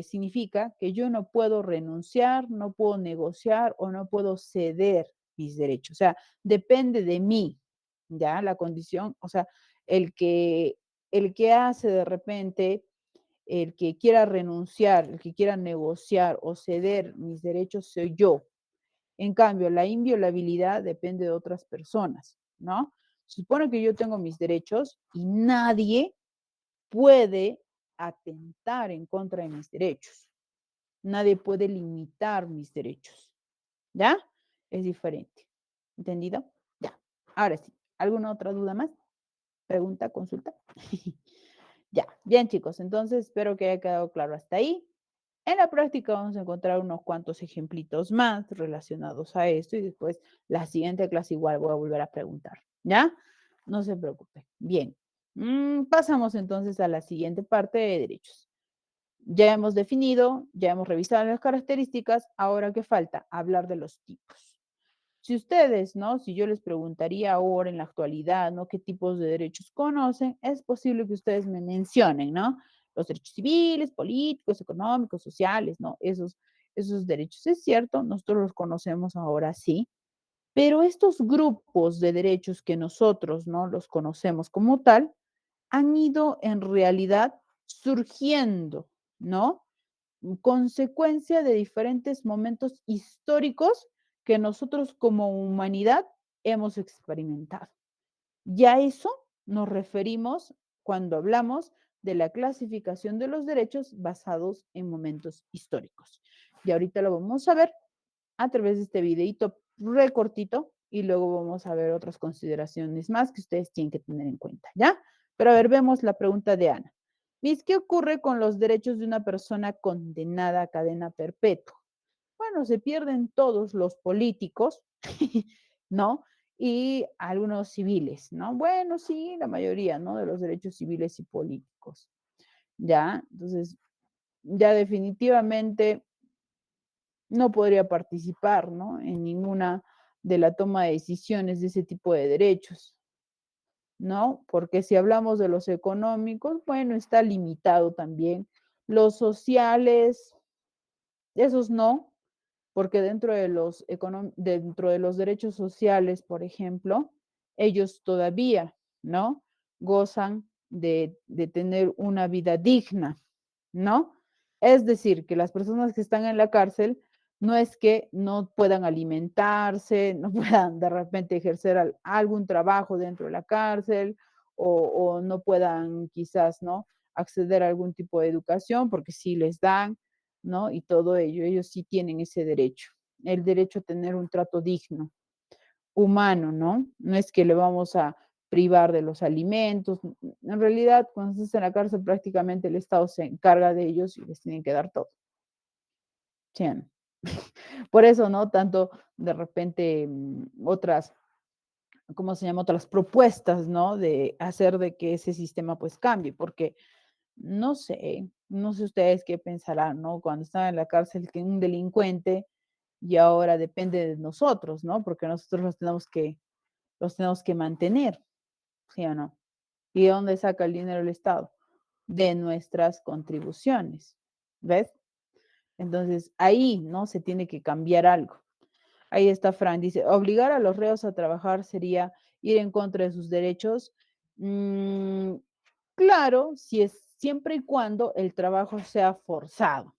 significa que yo no puedo renunciar, no puedo negociar o no puedo ceder mis derechos. O sea, depende de mí, ¿ya? La condición, o sea, el que, el que hace de repente, el que quiera renunciar, el que quiera negociar o ceder mis derechos soy yo. En cambio, la inviolabilidad depende de otras personas, ¿no? Se supone que yo tengo mis derechos y nadie puede atentar en contra de mis derechos. Nadie puede limitar mis derechos, ¿ya? Es diferente. ¿Entendido? Ya. Ahora sí. ¿Alguna otra duda más? Pregunta, consulta. Ya. Bien, chicos. Entonces, espero que haya quedado claro hasta ahí. En la práctica vamos a encontrar unos cuantos ejemplitos más relacionados a esto y después la siguiente clase igual voy a volver a preguntar, ¿ya? No se preocupe. Bien, pasamos entonces a la siguiente parte de derechos. Ya hemos definido, ya hemos revisado las características, ahora qué falta, hablar de los tipos. Si ustedes, ¿no? Si yo les preguntaría ahora en la actualidad, ¿no? ¿Qué tipos de derechos conocen? Es posible que ustedes me mencionen, ¿no? Los derechos civiles, políticos, económicos, sociales, ¿no? Esos derechos. Es cierto, nosotros los conocemos ahora sí, pero estos grupos de derechos que nosotros, ¿no? Los conocemos como tal, han ido en realidad surgiendo, ¿no? Consecuencia de diferentes momentos históricos que nosotros como humanidad hemos experimentado. Y a eso nos referimos cuando hablamos de la clasificación de los derechos basados en momentos históricos. Y ahorita lo vamos a ver a través de este videito recortito y luego vamos a ver otras consideraciones más que ustedes tienen que tener en cuenta, ¿ya? Pero a ver, vemos la pregunta de Ana. Miss, ¿qué ocurre con los derechos de una persona condenada a cadena perpetua? Bueno, se pierden todos los políticos, ¿no? Y algunos civiles, ¿no? Bueno, sí, la mayoría, ¿no? De los derechos civiles y políticos, ¿ya? Entonces, ya definitivamente no podría participar, ¿no? En ninguna de la toma de decisiones de ese tipo de derechos, ¿no? Porque si hablamos de los económicos, bueno, está limitado también. Los sociales, esos no, porque dentro de los derechos sociales, por ejemplo, ellos todavía, ¿no? Gozan de tener una vida digna, ¿no? Es decir, que las personas que están en la cárcel no es que no puedan alimentarse, no puedan de repente ejercer algún trabajo dentro de la cárcel o no puedan quizás, ¿no? Acceder a algún tipo de educación porque sí les dan, ¿no? Y todo ello, ellos sí tienen ese derecho. el derecho a tener un trato digno, humano, ¿no? No es que le vamos a privar de los alimentos. En realidad, cuando estás en la cárcel, prácticamente el Estado se encarga de ellos y les tienen que dar todo. ¿Sí o no? Por eso, ¿no? Tanto de repente otras, ¿cómo se llama? Otras propuestas, ¿no? De hacer de que ese sistema pues cambie, porque no sé ustedes qué pensarán, ¿no? Cuando están en la cárcel, que un delincuente y ahora depende de nosotros, ¿no? Porque nosotros los tenemos que mantener, ¿sí o no? ¿Y de dónde saca el dinero el Estado? De nuestras contribuciones, ¿ves? Entonces ahí, ¿no? Se tiene que cambiar algo. Ahí está Fran, dice, obligar a los reos a trabajar sería ir en contra de sus derechos. Mm, claro, si es siempre y cuando el trabajo sea forzado,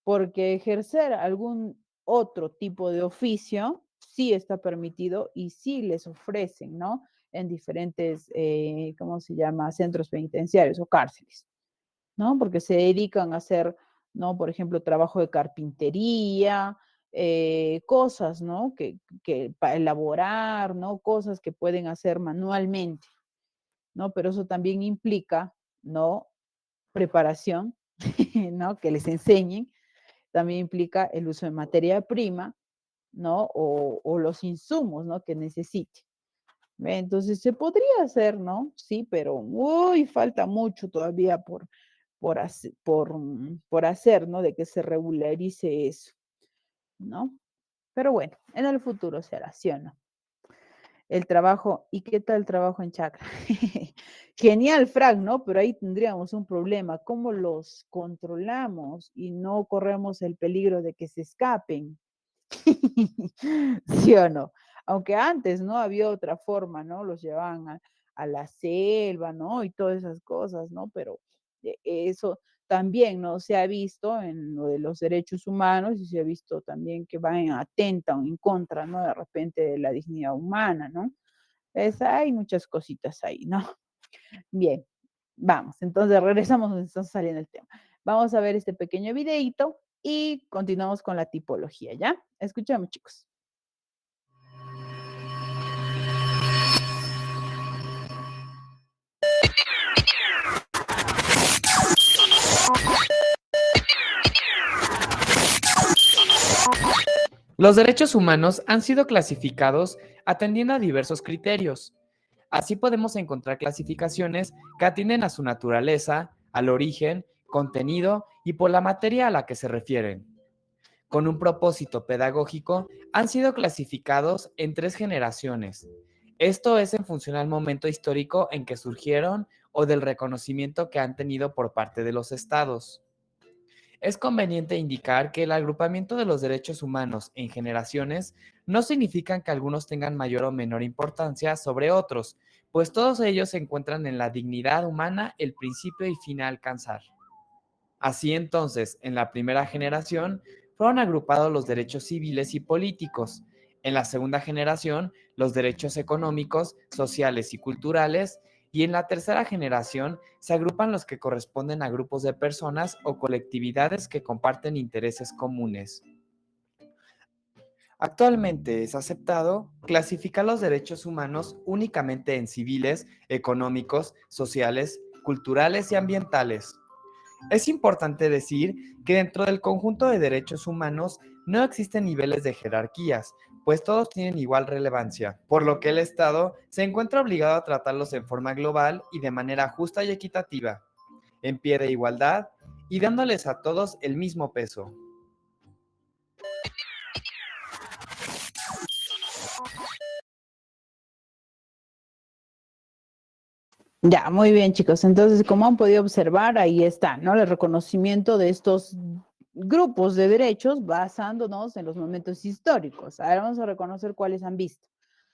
porque ejercer algún otro tipo de oficio sí está permitido y sí les ofrecen, ¿no? En diferentes, ¿cómo se llama? Centros penitenciarios o cárceles, ¿no? Porque se dedican a hacer, ¿no? Por ejemplo, trabajo de carpintería, cosas, ¿no? Que para elaborar, ¿no? Cosas que pueden hacer manualmente, ¿no? Pero eso también implica, ¿no? Preparación, ¿no? Que les enseñen. También implica el uso de materia prima, ¿no? O los insumos, ¿no? Que necesite. ¿Ve? Entonces se podría hacer, ¿no? Sí, pero uy, falta mucho todavía por hacer, ¿no? De que se regularice eso, ¿no? Pero bueno, en el futuro será, ¿sí o no? El trabajo, ¿y qué tal el trabajo en chacra? Genial, Frank, ¿no? Pero ahí tendríamos un problema. ¿Cómo los controlamos y no corremos el peligro de que se escapen? ¿Sí o no? Aunque antes, ¿no? Había otra forma, ¿no? Los llevaban a la selva, ¿no? Y todas esas cosas, ¿no? Pero eso también, ¿no? Se ha visto en lo de los derechos humanos y se ha visto también que van atenta o en contra, ¿no? De repente de la dignidad humana, ¿no? Hay muchas cositas ahí, ¿no? Bien, vamos, entonces regresamos donde está saliendo el tema. Vamos a ver este pequeño videito y continuamos con la tipología, ¿ya? Escuchemos, chicos. Los derechos humanos han sido clasificados atendiendo a diversos criterios. Así podemos encontrar clasificaciones que atienden a su naturaleza, al origen, contenido y por la materia a la que se refieren. Con un propósito pedagógico, han sido clasificados en 3 generaciones. Esto es en función al momento histórico en que surgieron o del reconocimiento que han tenido por parte de los estados. Es conveniente indicar que el agrupamiento de los derechos humanos en generaciones no significa que algunos tengan mayor o menor importancia sobre otros, pues todos ellos se encuentran en la dignidad humana, el principio y fin a alcanzar. Así entonces, en la primera generación fueron agrupados los derechos civiles y políticos, en la segunda generación los derechos económicos, sociales y culturales, y en la tercera generación se agrupan los que corresponden a grupos de personas o colectividades que comparten intereses comunes. Actualmente es aceptado clasificar los derechos humanos únicamente en civiles, económicos, sociales, culturales y ambientales. Es importante decir que dentro del conjunto de derechos humanos no existen niveles de jerarquías, pues todos tienen igual relevancia, por lo que el Estado se encuentra obligado a tratarlos en forma global y de manera justa y equitativa, en pie de igualdad y dándoles a todos el mismo peso. Ya, muy bien, chicos. Entonces, como han podido observar, ahí está, ¿no? El reconocimiento de estos grupos de derechos basándonos en los momentos históricos. Ahora vamos a reconocer cuáles han visto.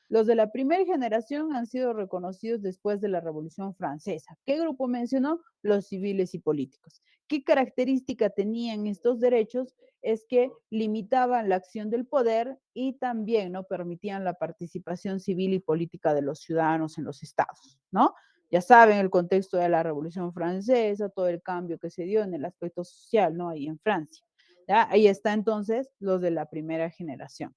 Los de la primera generación han sido reconocidos después de la Revolución Francesa. ¿Qué grupo mencionó? Los civiles y políticos. ¿Qué característica tenían estos derechos? Es que limitaban la acción del poder y también no permitían la participación civil y política de los ciudadanos en los estados, ¿no? Ya saben el contexto de la Revolución Francesa, todo el cambio que se dio en el aspecto social, ¿no? Ahí en Francia. ¿Ya? Ahí está entonces los de la primera generación.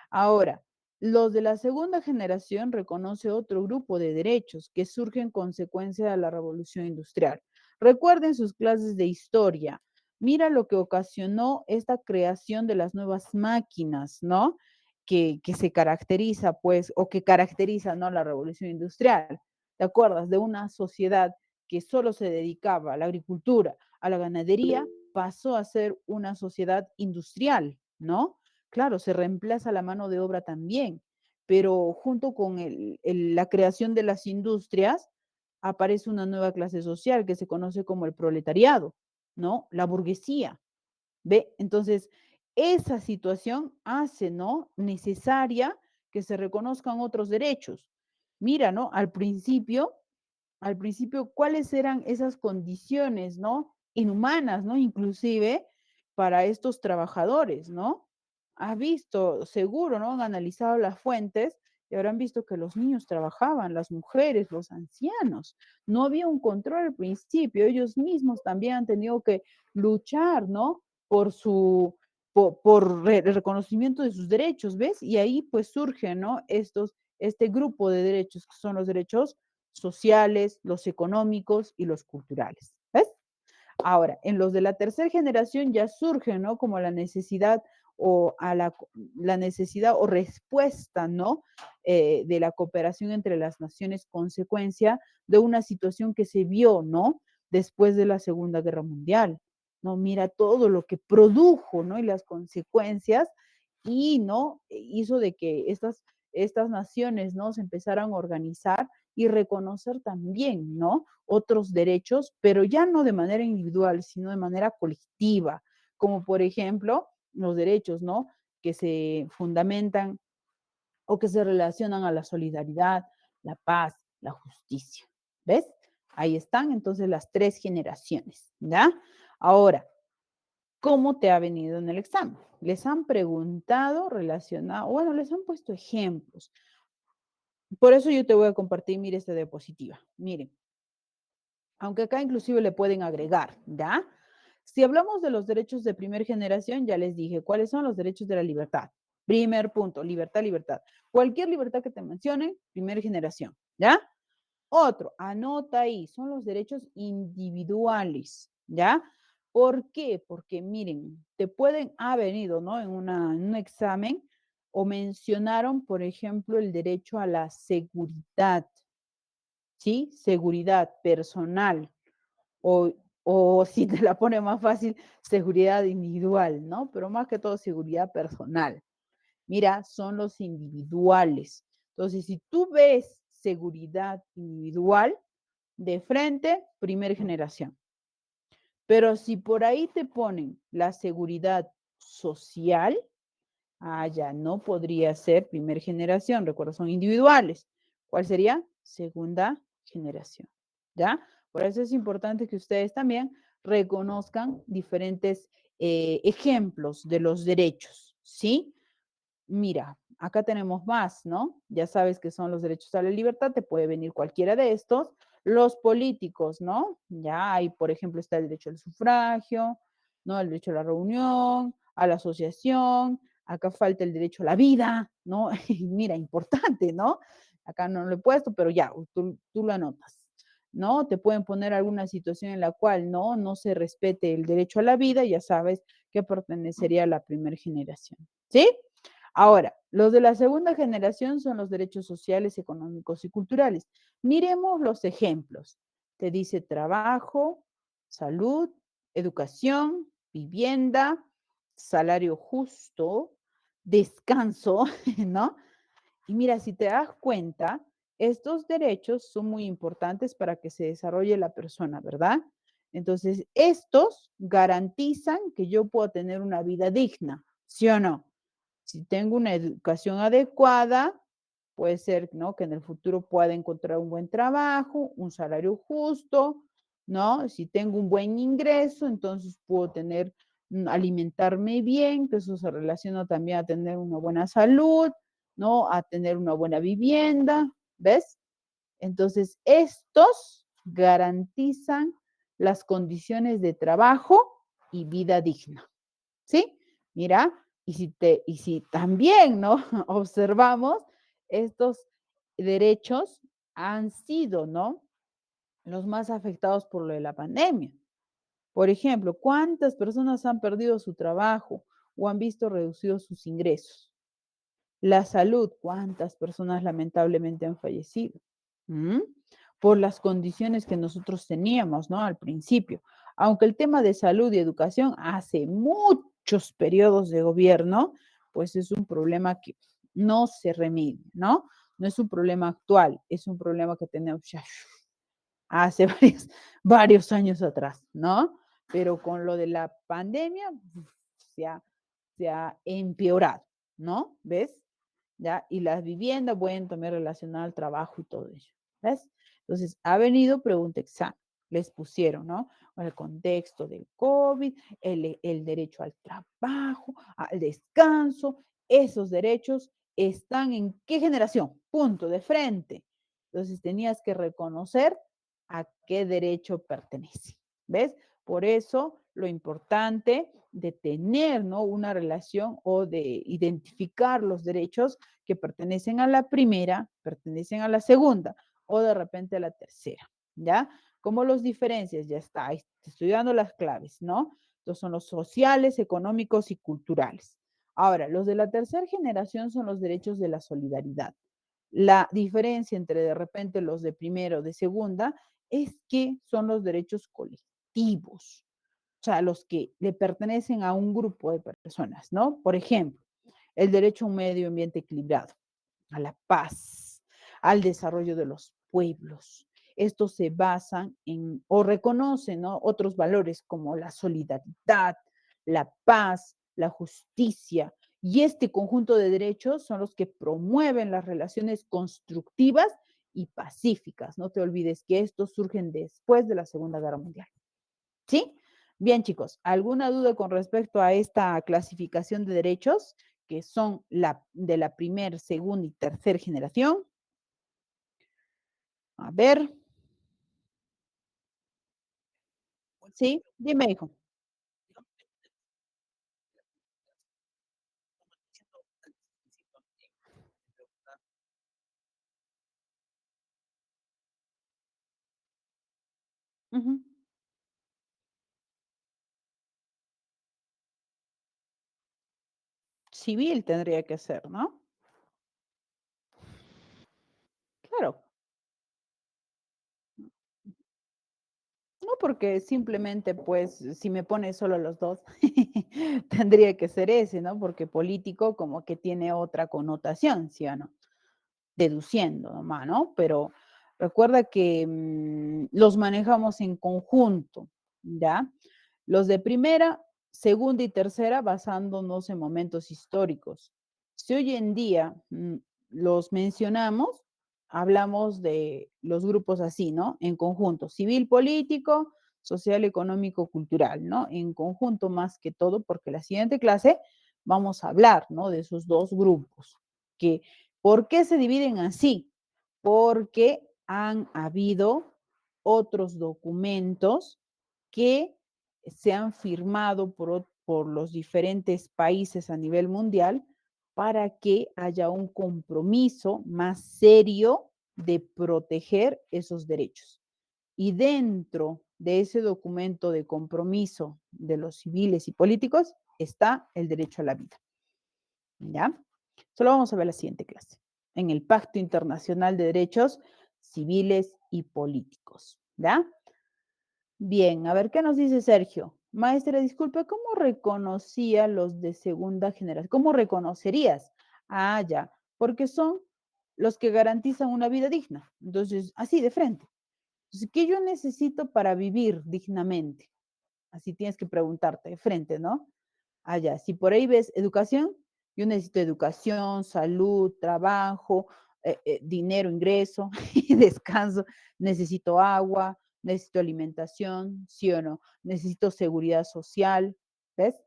Ahora, los de la segunda generación reconoce otro grupo de derechos que surgen en consecuencia de la revolución industrial. Recuerden sus clases de historia. Mira lo que ocasionó esta creación de las nuevas máquinas, ¿no? Que se caracteriza, pues, o que caracteriza, ¿no? La revolución industrial. ¿Te acuerdas de una sociedad que solo se dedicaba a la agricultura, a la ganadería, pasó a ser una sociedad industrial, ¿no? Claro, se reemplaza la mano de obra también, pero junto con la creación de las industrias aparece una nueva clase social que se conoce como el proletariado, ¿no? La burguesía. ¿Ve? Entonces, esa situación hace, ¿no? Necesaria que se reconozcan otros derechos. Mira, ¿no? Al principio, ¿cuáles eran esas condiciones, ¿no? Inhumanas, ¿no? Inclusive para estos trabajadores, ¿no? Has visto, seguro, ¿no? Han analizado las fuentes y habrán visto que los niños trabajaban, las mujeres, los ancianos. No había un control al principio. Ellos mismos también han tenido que luchar, ¿no? Por el reconocimiento de sus derechos, ¿ves? Y ahí pues surgen, ¿no? Este grupo de derechos que son los derechos sociales, los económicos y los culturales. ¿Ves? Ahora, en los de la tercera generación ya surge, ¿no? Como la necesidad o a la necesidad o respuesta, ¿no? De la cooperación entre las naciones, consecuencia de una situación que se vio, ¿no? Después de la Segunda Guerra Mundial, ¿no? Mira todo lo que produjo, ¿no? Y las consecuencias y, ¿no? Hizo de que estas naciones, ¿no? Se empezaran a organizar y reconocer también, ¿no? Otros derechos, pero ya no de manera individual, sino de manera colectiva, como por ejemplo los derechos, ¿no? Que se fundamentan o que se relacionan a la solidaridad, la paz, la justicia. ¿Ves? Ahí están entonces las tres generaciones, ¿ya? Ahora, ¿cómo te ha venido en el examen? Les han preguntado relacionado, bueno, les han puesto ejemplos. Por eso yo te voy a compartir, mire, esta diapositiva. Miren, aunque acá inclusive le pueden agregar, ¿ya? Si hablamos de los derechos de primera generación, ya les dije, ¿cuáles son los derechos de la libertad? Primer punto, libertad, libertad. Cualquier libertad que te mencionen, primera generación, ¿ya? Otro, anota ahí, son los derechos individuales, ¿ya? ¿Por qué? Porque miren, te pueden haber venido, ¿no? En un examen o mencionaron, por ejemplo, el derecho a la seguridad, ¿sí? Seguridad personal o, o si te la pone más fácil, seguridad individual, ¿no? Pero más que todo seguridad personal. Mira, son los individuales. Entonces, si tú ves seguridad individual, de frente, primera generación. Pero si por ahí te ponen la seguridad social, ya no podría ser primera generación, recuerda, son individuales. ¿Cuál sería? Segunda generación, ¿ya? Por eso es importante que ustedes también reconozcan diferentes ejemplos de los derechos, ¿sí? Mira, acá tenemos más, ¿no? Ya sabes que son los derechos a la libertad, te puede venir cualquiera de estos. Los políticos, ¿no? Ya hay, por ejemplo, está el derecho al sufragio, ¿no? El derecho a la reunión, a la asociación, acá falta el derecho a la vida, ¿no? Mira, importante, ¿no? Acá no lo he puesto, pero ya, tú lo anotas, ¿no? Te pueden poner alguna situación en la cual no se respete el derecho a la vida, ya sabes que pertenecería a la primera generación, ¿sí? Ahora, los de la segunda generación son los derechos sociales, económicos y culturales. Miremos los ejemplos. Te dice trabajo, salud, educación, vivienda, salario justo, descanso, ¿no? Y mira, si te das cuenta, estos derechos son muy importantes para que se desarrolle la persona, ¿verdad? Entonces, estos garantizan que yo pueda tener una vida digna, ¿sí o no? Si tengo una educación adecuada, puede ser, ¿no? Que en el futuro pueda encontrar un buen trabajo, un salario justo, ¿no? Si tengo un buen ingreso, entonces puedo tener, alimentarme bien, que eso se relaciona también a tener una buena salud, ¿no? A tener una buena vivienda, ¿ves? Entonces, estos garantizan las condiciones de trabajo y vida digna. ¿sí? Mira, y si también, ¿no? Observamos, estos derechos han sido, ¿no? Los más afectados por lo de la pandemia. Por ejemplo, ¿cuántas personas han perdido su trabajo o han visto reducidos sus ingresos? La salud, ¿cuántas personas lamentablemente han fallecido? ¿Mm? Por las condiciones que nosotros teníamos, ¿no? Al principio. Aunque el tema de salud y educación hace muchos periodos de gobierno, pues es un problema que no se remedia, ¿no? No es un problema actual, es un problema que tenemos ya hace varios años atrás, ¿no? Pero con lo de la pandemia se ha, se ha empeorado, ¿no? ¿Ves? ¿Ya? Y las viviendas, bueno, también relacionadas al trabajo y todo ello, ¿ves? Entonces, ha venido pregunta examen, les pusieron, ¿no? Con el contexto del COVID, el derecho al trabajo, al descanso, esos derechos están en qué generación, punto, de frente. Entonces, tenías que reconocer a qué derecho pertenece, ¿ves? Por eso, lo importante de tener, ¿no? Una relación o de identificar los derechos que pertenecen a la primera, pertenecen a la segunda o de repente a la tercera, ¿ya? ¿Cómo los diferencias? Ya está, ahí te estoy dando las claves, ¿no? Estos son los sociales, económicos y culturales. Ahora, los de la tercera generación son los derechos de la solidaridad. La diferencia entre de repente los de primera o de segunda es que son los derechos colectivos, o sea, los que le pertenecen a un grupo de personas, ¿no? Por ejemplo, el derecho a un medio ambiente equilibrado, a la paz, al desarrollo de los pueblos. Estos se basan en o reconocen, ¿no? Otros valores como la solidaridad, la paz, la justicia. Y este conjunto de derechos son los que promueven las relaciones constructivas y pacíficas. No te olvides que estos surgen después de la Segunda Guerra Mundial. ¿Sí? Bien, chicos, ¿alguna duda con respecto a esta clasificación de derechos que son de la primera, segunda y tercera generación? A ver, sí, dime, hijo. Ujú. Civil tendría que ser, ¿no? Claro. No, porque simplemente, pues, si me pones solo los dos, tendría que ser ese, ¿no? Porque político como que tiene otra connotación, ¿sí o no? Deduciendo nomás, ¿no? Pero recuerda que los manejamos en conjunto, ¿ya? Los de primera, segunda y tercera basándonos en momentos históricos. Si hoy en día los mencionamos, hablamos de los grupos así, ¿no? En conjunto, civil, político, social, económico, cultural, ¿no? En conjunto más que todo, porque la siguiente clase vamos a hablar, ¿no? De esos dos grupos, que ¿por qué se dividen así? Porque han habido otros documentos que se han firmado por los diferentes países a nivel mundial para que haya un compromiso más serio de proteger esos derechos. Y dentro de ese documento de compromiso de los civiles y políticos está el derecho a la vida. ¿Ya? Solo vamos a ver la siguiente clase, en el Pacto Internacional de Derechos Civiles y Políticos. ¿Ya? Bien, a ver qué nos dice Sergio. Maestra, disculpe, ¿cómo reconocía los de segunda generación? ¿Cómo reconocerías? Ah, ya, porque son los que garantizan una vida digna. Entonces, así de frente. Entonces, ¿qué yo necesito para vivir dignamente? Así tienes que preguntarte de frente, ¿no? Allá, si por ahí ves educación, yo necesito educación, salud, trabajo, dinero, ingreso, descanso, necesito agua, necesito alimentación, ¿sí o no? Necesito seguridad social, ¿ves?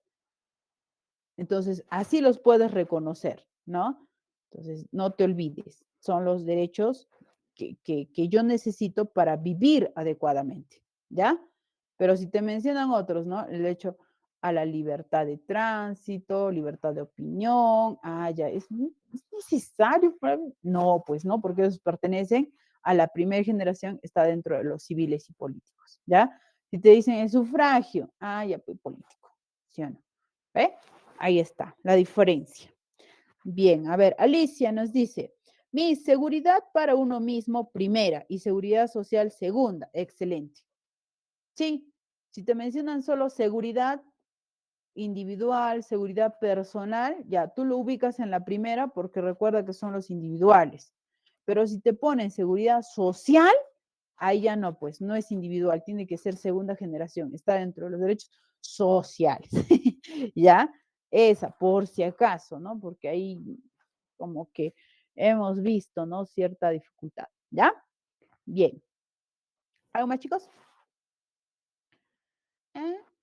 Entonces, así los puedes reconocer, ¿no? Entonces, no te olvides, son los derechos que yo necesito para vivir adecuadamente, ¿ya? Pero si te mencionan otros, ¿no? El hecho, a la libertad de tránsito, libertad de opinión. Ah, ya, ¿es necesario para mí? No, pues no, porque esos pertenecen a la primera generación, está dentro de los civiles y políticos, ¿ya? Si te dicen el sufragio, ah, ya, pues político, ¿sí o no? ¿Ve? Ahí está, la diferencia. Bien, a ver, Alicia nos dice, mi seguridad para uno mismo primera y seguridad social segunda. Excelente. Sí, si te mencionan solo seguridad individual, seguridad personal, ya tú lo ubicas en la primera porque recuerda que son los individuales. Pero si te ponen seguridad social, ahí ya no, pues no es individual, tiene que ser segunda generación, está dentro de los derechos sociales. ¿Ya? Esa, por si acaso, ¿no? Porque ahí como que hemos visto, ¿no? Cierta dificultad. ¿Ya? Bien. ¿Algo más, chicos?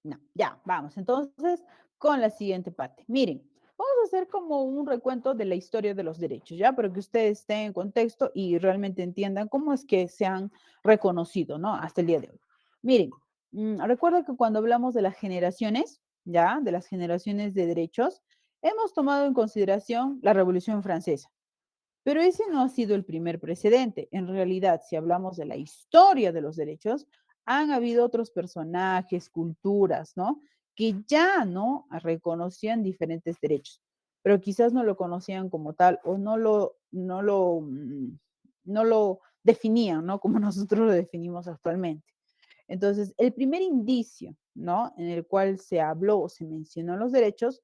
No, ya, vamos. Entonces, con la siguiente parte. Miren, vamos a hacer como un recuento de la historia de los derechos, ¿ya? Para que ustedes estén en contexto y realmente entiendan cómo es que se han reconocido, ¿no? Hasta el día de hoy. Miren, recuerda que cuando hablamos de las generaciones, ¿ya? De las generaciones de derechos, hemos tomado en consideración la Revolución Francesa. Pero ese no ha sido el primer precedente. En realidad, si hablamos de la historia de los derechos, han habido otros personajes, culturas, ¿no? Que ya, ¿no? Reconocían diferentes derechos, pero quizás no lo conocían como tal o no lo definían, ¿no? Como nosotros lo definimos actualmente. Entonces, el primer indicio, ¿no? En el cual se habló o se mencionó los derechos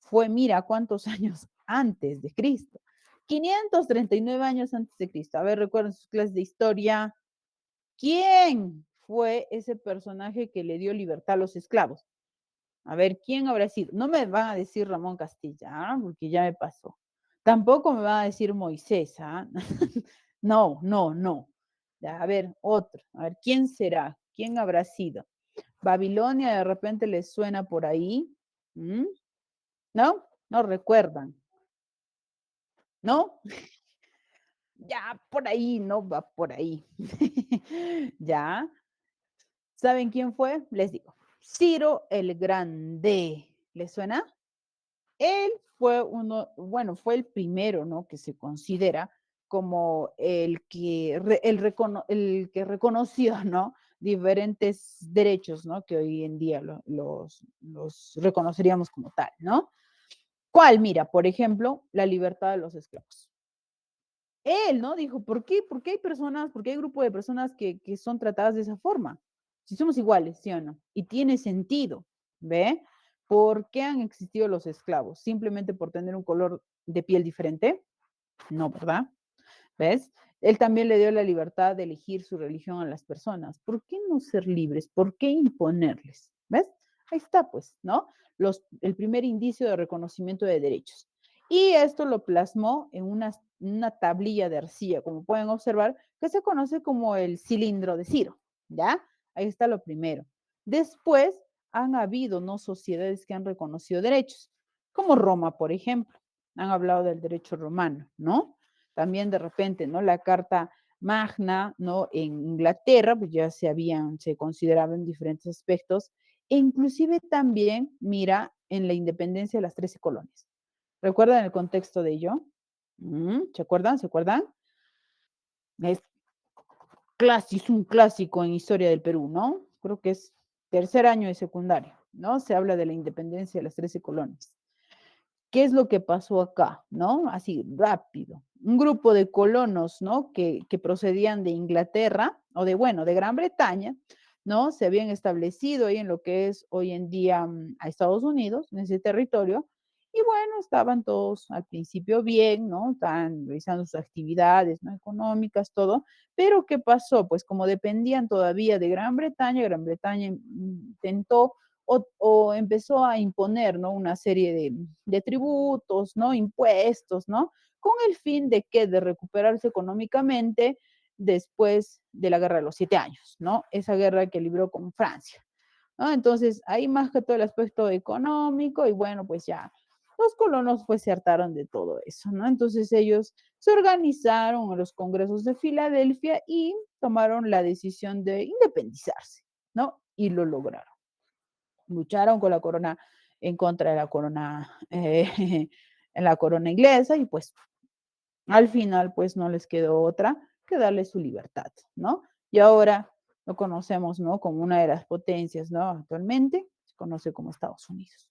fue, mira, cuántos años antes de Cristo. 539 años antes de Cristo. A ver, recuerden sus clases de historia. ¿Quién fue ese personaje que le dio libertad a los esclavos? A ver, ¿quién habrá sido? No me van a decir Ramón Castilla, ¿ah? Porque ya me pasó. Tampoco me van a decir Moisés, ¿ah? No, no, no. Ya, a ver, otro. A ver, ¿quién será? ¿Quién habrá sido? Babilonia de repente les suena por ahí. ¿Mm? ¿No? No recuerdan. ¿No? Ya por ahí, no va por ahí. Ya. ¿Saben quién fue? Les digo. Ciro el Grande. ¿Les suena? Él fue uno, bueno, fue el primero, ¿no? Que se considera como el que reconoció, ¿no? Diferentes derechos, ¿no? Que hoy en día los reconoceríamos como tal, ¿no? ¿Cuál? Mira, por ejemplo, la libertad de los esclavos. Él, ¿no? Dijo, ¿por qué hay personas, por qué hay grupo de personas que son tratadas de esa forma? Si somos iguales, ¿sí o no? Y tiene sentido, ¿ve? ¿Por qué han existido los esclavos? ¿Simplemente por tener un color de piel diferente? No, ¿verdad? ¿Ves? Él también le dio la libertad de elegir su religión a las personas. ¿Por qué no ser libres? ¿Por qué imponerles? ¿Ves? Ahí está, pues, ¿no? El primer indicio de reconocimiento de derechos. Y esto lo plasmó en una tablilla de arcilla, como pueden observar, que se conoce como el cilindro de Ciro, ¿ya? Ahí está lo primero. Después han habido, ¿no? Sociedades que han reconocido derechos, como Roma, por ejemplo. Han hablado del derecho romano, ¿no? También de repente, ¿no? La Carta Magna, ¿no? En Inglaterra, pues ya se consideraban diferentes aspectos, e inclusive también, mira, en la independencia de las 13 colonias. ¿Recuerdan el contexto de ello? ¿Se acuerdan? ¿Se acuerdan? Es, es un clásico en historia del Perú, ¿no? Creo que es tercer año de secundaria, ¿no? Se habla de la independencia de las 13 colonias. ¿Qué es lo que pasó acá? ¿No? Así, rápido. Un grupo de colonos, ¿no? Que procedían de Inglaterra o bueno, de Gran Bretaña, ¿no? Se habían establecido ahí en lo que es hoy en día a Estados Unidos, en ese territorio. Y bueno, estaban todos al principio bien, ¿no? Estaban realizando sus actividades, ¿no? Económicas, todo. Pero ¿qué pasó? Pues como dependían todavía de Gran Bretaña intentó o empezó a imponer, ¿no? Una serie de tributos, ¿no? Impuestos, ¿no? Con el fin de que de recuperarse económicamente después de la Guerra de los 7 Años, ¿no? Esa guerra que libró con Francia, ¿no? Entonces, ahí más que todo el aspecto económico y bueno, pues ya los colonos pues se hartaron de todo eso, ¿no? Entonces ellos se organizaron en los congresos de Filadelfia y tomaron la decisión de independizarse, ¿no? Y lo lograron. lucharon con la corona en contra de la corona, en la corona inglesa y pues al final pues no les quedó otra que darle su libertad, ¿no? Y ahora lo conocemos, ¿no? Como una de las potencias, ¿no? Actualmente se conoce como Estados Unidos.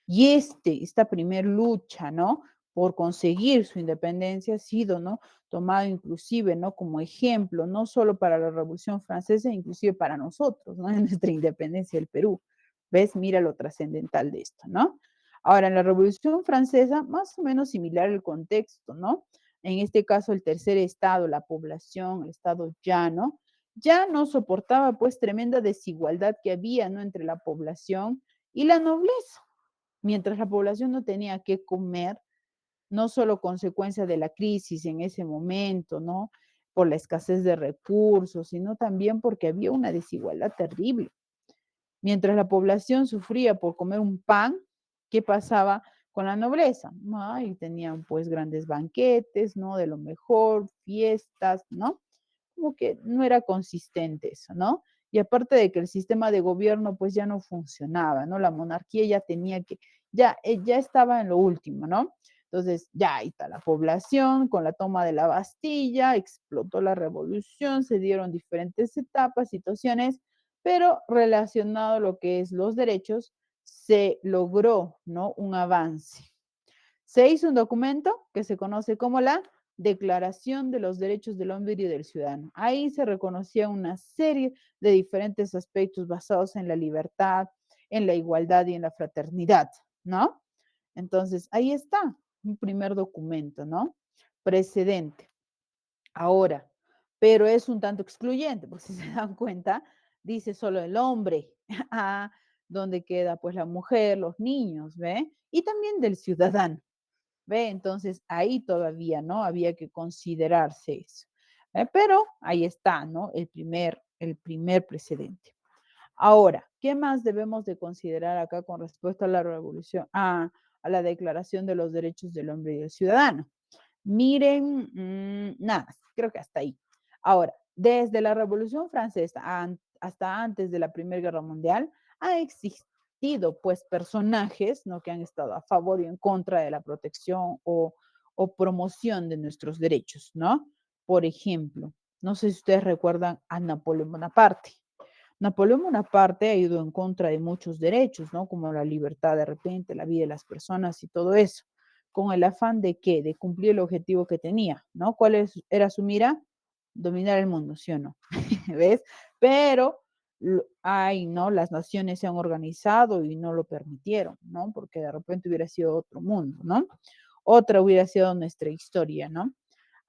Y esta primer lucha, ¿no? Por conseguir su independencia ha sido, ¿no? Tomado inclusive, ¿no? Como ejemplo, no solo para la Revolución Francesa, inclusive para nosotros, ¿no? En nuestra independencia del Perú. ¿Ves? Mira lo trascendental de esto, ¿no? Ahora, en la Revolución Francesa, más o menos similar el contexto, ¿no? En este caso, el tercer estado, la población, el estado llano, ya no soportaba pues tremenda desigualdad que había, ¿no? Entre la población y la nobleza. Mientras la población no tenía que comer, no solo consecuencia de la crisis en ese momento, ¿no? Por la escasez de recursos, sino también porque había una desigualdad terrible. Mientras la población sufría por comer un pan, ¿qué pasaba con la nobleza? Ay, tenían pues grandes banquetes, ¿no? De lo mejor, fiestas, ¿no? Como que no era consistente eso, ¿no? Y aparte de que el sistema de gobierno pues ya no funcionaba, ¿no? La monarquía ya tenía que, ya estaba en lo último, ¿no? Entonces, ya ahí está la población con la toma de la Bastilla, explotó la revolución, se dieron diferentes etapas, situaciones, pero relacionado a lo que es los derechos, se logró, ¿no? Un avance. Se hizo un documento que se conoce como la Declaración de los Derechos del Hombre y del Ciudadano. Ahí se reconocía una serie de diferentes aspectos basados en la libertad, en la igualdad y en la fraternidad, ¿no? Entonces, ahí está, un primer documento, ¿no? Precedente. Ahora, pero es un tanto excluyente, porque si se dan cuenta, dice solo el hombre, ah, donde queda pues la mujer, los niños, ¿ve? Y también del ciudadano. ¿Ve? Entonces ahí todavía, ¿no? Había que considerarse eso. Pero ahí está, ¿no? El primer precedente. Ahora, ¿qué más debemos de considerar acá con respecto a la revolución, a la Declaración de los Derechos del Hombre y del Ciudadano? Miren, nada, creo que hasta ahí. Ahora, desde la Revolución Francesa hasta antes de la Primera Guerra Mundial, ha existido pues personajes, ¿no? Que han estado a favor y en contra de la protección o promoción de nuestros derechos, ¿no? Por ejemplo, no sé si ustedes recuerdan a Napoleón Bonaparte. Napoleón Bonaparte ha ido en contra de muchos derechos, ¿no? Como la libertad de repente, la vida de las personas y todo eso. ¿Con el afán de qué? De cumplir el objetivo que tenía, ¿no? Era su mira? Dominar el mundo, ¿sí o no? ¿Ves? Pero hay, ¿no? Las naciones se han organizado y no lo permitieron, ¿no? Porque de repente hubiera sido otro mundo, ¿no? Otra hubiera sido nuestra historia, ¿no?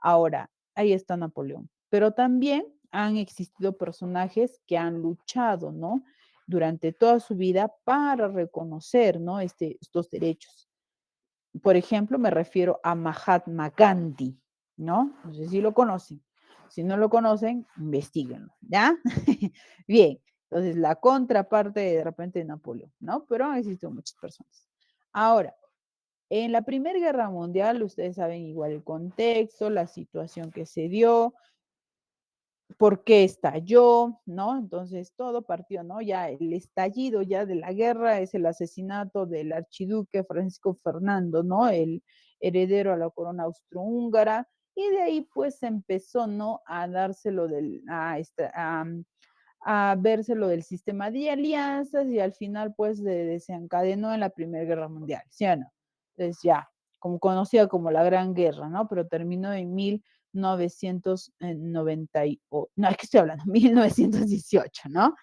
Ahora, ahí está Napoleón. Pero también han existido personajes que han luchado, ¿no? Durante toda su vida para reconocer, ¿no? Estos derechos. Por ejemplo, me refiero a Mahatma Gandhi, ¿no? No sé si lo conocen. Si no lo conocen, investiguenlo, ¿ya? Bien, entonces la contraparte de repente de Napoleón, ¿no? Pero han existido muchas personas. Ahora, en la Primera Guerra Mundial, ustedes saben igual el contexto, la situación que se dio, por qué estalló, ¿no? Entonces todo partió, ¿no? Ya el estallido ya de la guerra es el asesinato del archiduque Francisco Fernando, ¿no? El heredero a la corona austrohúngara, y de ahí pues empezó, ¿no? A dárselo a verse lo del sistema de alianzas y al final pues desencadenó en la Primera Guerra Mundial, ¿sí o no? Entonces ya, como conocida como la Gran Guerra, ¿no? Pero terminó en 1990, no, es que estoy hablando, 1918, ¿no?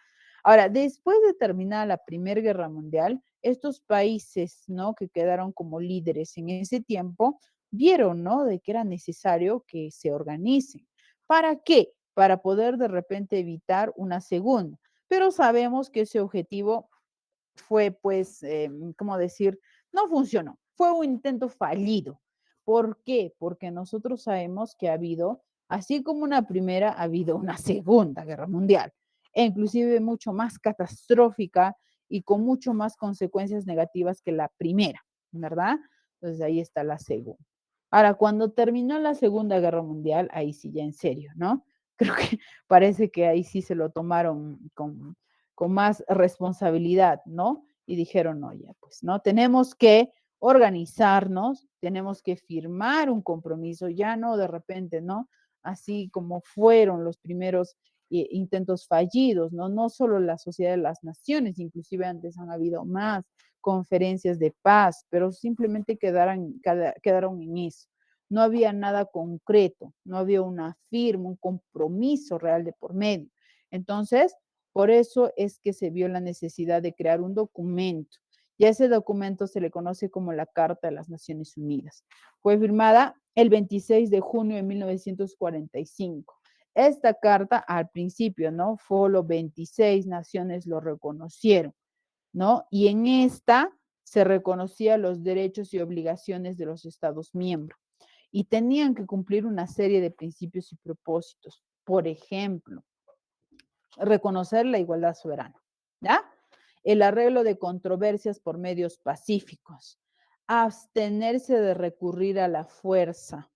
Ahora, después de terminar la Primera Guerra Mundial, estos países, ¿no? Que quedaron como líderes en ese tiempo, vieron, ¿no? De que era necesario que se organicen. ¿Para qué? Para poder de repente evitar una segunda. Pero sabemos que ese objetivo fue, pues, ¿cómo decir? No funcionó. Fue un intento fallido. ¿Por qué? Porque nosotros sabemos que ha habido, así como una primera, ha habido una segunda guerra mundial, e inclusive mucho más catastrófica y con mucho más consecuencias negativas que la primera, ¿verdad? Entonces ahí está la segunda. Ahora, cuando terminó la Segunda Guerra Mundial, ahí sí ya en serio, ¿no? Creo que parece que ahí sí se lo tomaron con más responsabilidad, ¿no? y dijeron, no, ya pues, ¿no? Tenemos que organizarnos, tenemos que firmar un compromiso, ya no de repente, ¿no? Así como fueron los primeros intentos fallidos, ¿no? No solo la Sociedad de las Naciones, inclusive antes han habido más conferencias de paz, pero simplemente quedaron en eso. No había nada concreto, no había una firma, un compromiso real de por medio. Entonces, por eso es que se vio la necesidad de crear un documento. Y a ese documento se le conoce como la Carta de las Naciones Unidas. Fue firmada el 26 de junio de 1945. Esta carta al principio, ¿no? Solo 26 naciones lo reconocieron, ¿no? Y en esta se reconocían los derechos y obligaciones de los Estados miembros y tenían que cumplir una serie de principios y propósitos. Por ejemplo, reconocer la igualdad soberana, ¿ya? El arreglo de controversias por medios pacíficos, abstenerse de recurrir a la fuerza,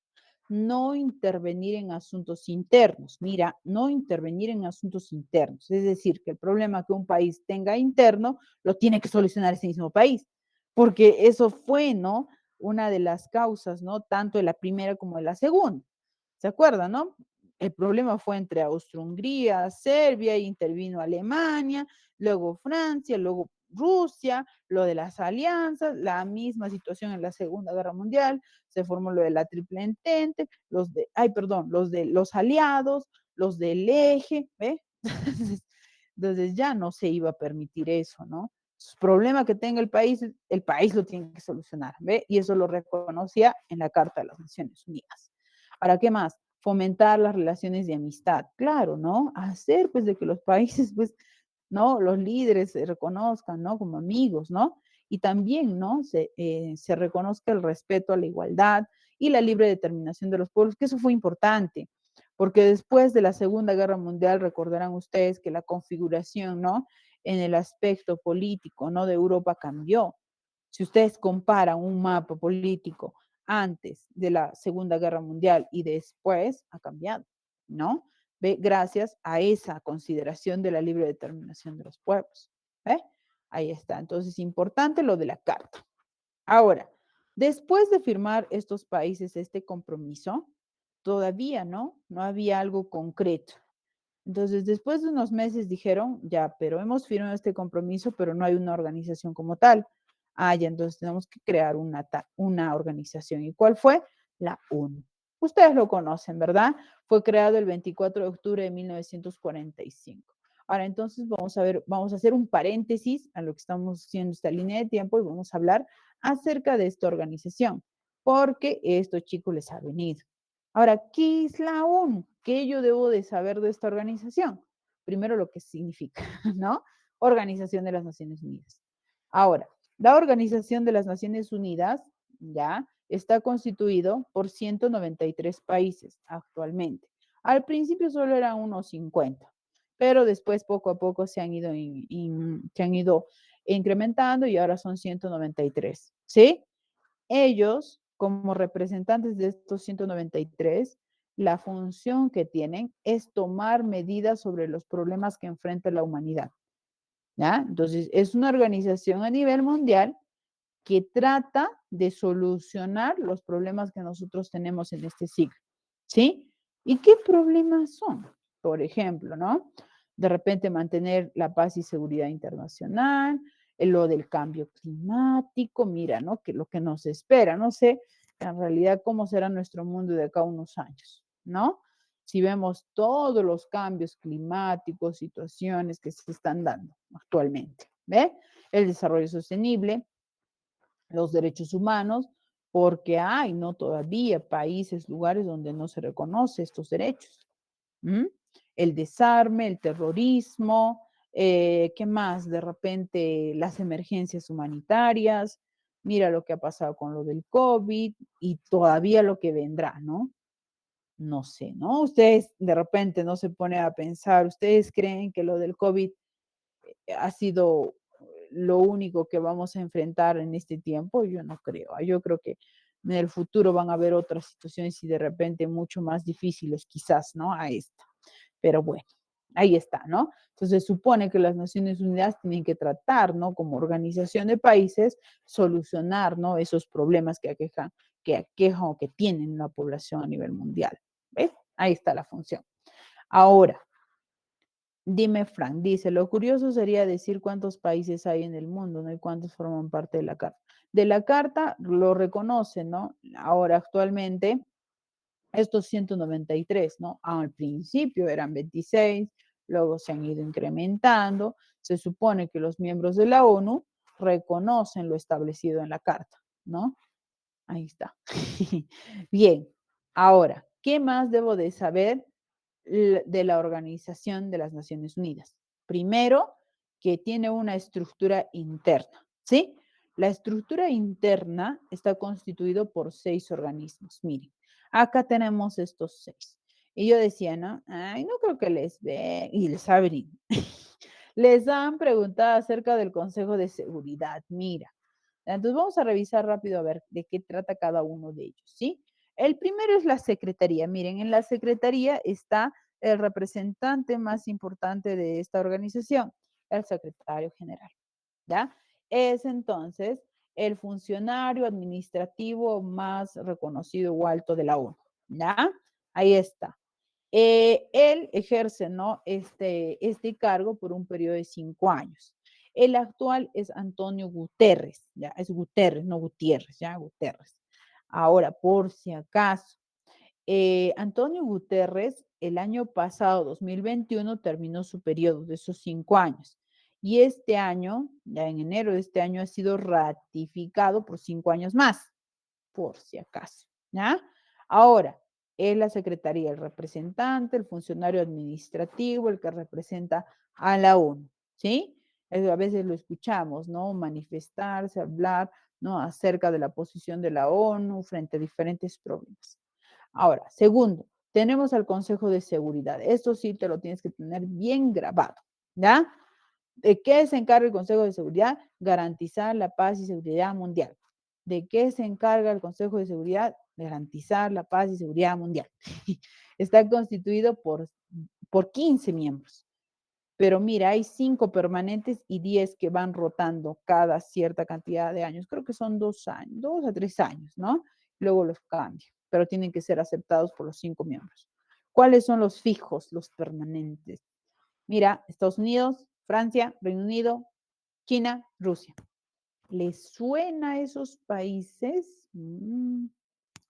no intervenir en asuntos internos. Mira, no intervenir en asuntos internos. Es decir, que el problema que un país tenga interno lo tiene que solucionar ese mismo país, porque eso fue, ¿no? Una de las causas, ¿no? Tanto de la primera como de la segunda. ¿Se acuerdan, no? El problema fue entre Austria-Hungría, Serbia, intervino Alemania, luego Francia, luego Rusia, lo de las alianzas, la misma situación en la Segunda Guerra Mundial, se formó lo de la Triple Entente, los de los aliados, los del eje, ¿ve? Entonces ya no se iba a permitir eso, ¿no? Problema que tenga el país lo tiene que solucionar, ¿ve? Y eso lo reconocía en la Carta de las Naciones Unidas. ¿Para qué más? Fomentar las relaciones de amistad, claro, ¿no? Hacer pues de que los países, pues, ¿no? Los líderes se reconozcan, ¿no? Como amigos, ¿no? Y también, ¿no? Se reconozca el respeto a la igualdad y la libre determinación de los pueblos, que eso fue importante, porque después de la Segunda Guerra Mundial, recordarán ustedes que la configuración, ¿no? En el aspecto político, ¿no? De Europa cambió. Si ustedes comparan un mapa político antes de la Segunda Guerra Mundial y después, ha cambiado, ¿no? ¿Ve? Gracias a esa consideración de la libre determinación de los pueblos. ¿Ve? Ahí está. Entonces, importante lo de la carta. Ahora, después de firmar estos países este compromiso, todavía no había algo concreto. Entonces, después de unos meses dijeron, ya, pero hemos firmado este compromiso, pero no hay una organización como tal. Ah, ya, entonces tenemos que crear una organización. ¿Y cuál fue? La ONU. Ustedes lo conocen, ¿verdad? Fue creado el 24 de octubre de 1945. Ahora, entonces vamos a ver, vamos a hacer un paréntesis a lo que estamos haciendo esta línea de tiempo y vamos a hablar acerca de esta organización, porque esto, chicos, les ha venido. Ahora, ¿qué es la ONU? ¿Qué yo debo de saber de esta organización? Primero lo que significa, ¿no? Organización de las Naciones Unidas. Ahora, la Organización de las Naciones Unidas, ya, está constituido por 193 países actualmente. Al principio solo eran unos 50, pero después poco a poco se han ido incrementando y ahora son 193, ¿sí? Ellos, como representantes de estos 193, la función que tienen es tomar medidas sobre los problemas que enfrenta la humanidad, ¿ya? Entonces, es una organización a nivel mundial que trata de solucionar los problemas que nosotros tenemos en este siglo, ¿sí? ¿Y qué problemas son? Por ejemplo, ¿no? De repente mantener la paz y seguridad internacional, lo del cambio climático, mira, ¿no? Que lo que nos espera, no sé, en realidad cómo será nuestro mundo de acá a unos años, ¿no? Si vemos todos los cambios climáticos, situaciones que se están dando actualmente, ¿ve? El desarrollo sostenible, los derechos humanos, porque hay, ¿no? Todavía países, lugares donde no se reconoce estos derechos. ¿Mm? El desarme, el terrorismo, ¿qué más? De repente las emergencias humanitarias, mira lo que ha pasado con lo del COVID y todavía lo que vendrá, ¿no? No sé, ¿no? Ustedes de repente no se ponen a pensar, ¿ustedes creen que lo del COVID ha sido lo único que vamos a enfrentar en este tiempo? Yo no creo. Yo creo que en el futuro van a haber otras situaciones y de repente mucho más difíciles quizás, ¿no? A esta. Pero bueno, Ahí está, ¿no? Entonces, se supone que las Naciones Unidas tienen que tratar, ¿no? Como organización de países, solucionar, ¿no? Esos problemas que aquejan o que tienen la población a nivel mundial. ¿Ves? Ahí está la función. Ahora, dime, Frank, dice, lo curioso sería decir cuántos países hay en el mundo, ¿no? Y cuántos forman parte de la carta. De la carta lo reconocen, ¿no? Ahora, actualmente, estos 193, ¿no? Al principio eran 26, luego se han ido incrementando. Se supone que los miembros de la ONU reconocen lo establecido en la carta, ¿no? Ahí está. Bien, ahora, ¿qué más debo de saber de la Organización de las Naciones Unidas? Primero, que tiene una estructura interna, ¿sí? La estructura interna está constituido por 6 organismos. Miren, acá tenemos estos 6. Y yo decía, ¿no? Ay, no creo que les ve y les abrí. Les han preguntado acerca del Consejo de Seguridad. Mira, entonces vamos a revisar rápido a ver de qué trata cada uno de ellos, ¿sí? El primero es la secretaría. Miren, en la secretaría está el representante más importante de esta organización, el secretario general, ¿ya? Es entonces el funcionario administrativo más reconocido o alto de la ONU, ¿ya? Ahí está. Él ejerce, ¿no? este cargo por un periodo de 5 años. El actual es Antonio Guterres, ya, es Guterres, no Gutiérrez, ya, Guterres. Ahora, por si acaso, Antonio Guterres el año pasado, 2021, terminó su periodo de esos 5 años. Y este año, ya en enero de este año, ha sido ratificado por 5 años más, por si acaso, ¿ya? Ahora, es la secretaría, el representante, el funcionario administrativo, el que representa a la ONU, ¿sí? A veces lo escuchamos, ¿no? Manifestarse, hablar, ¿no? Acerca de la posición de la ONU frente a diferentes problemas. Ahora, segundo, tenemos al Consejo de Seguridad. Esto sí te lo tienes que tener bien grabado, ¿ya? ¿De qué se encarga el Consejo de Seguridad? Garantizar la paz y seguridad mundial. ¿De qué se encarga el Consejo de Seguridad? Garantizar la paz y seguridad mundial. Está constituido por 15 miembros. Pero mira, hay 5 permanentes y 10 que van rotando cada cierta cantidad de años. Creo que son 2 años, 2 a 3 años, ¿no? Luego los cambia, pero tienen que ser aceptados por los 5 miembros. ¿Cuáles son los fijos, los permanentes? Mira, Estados Unidos, Francia, Reino Unido, China, Rusia. ¿Les suena a esos países?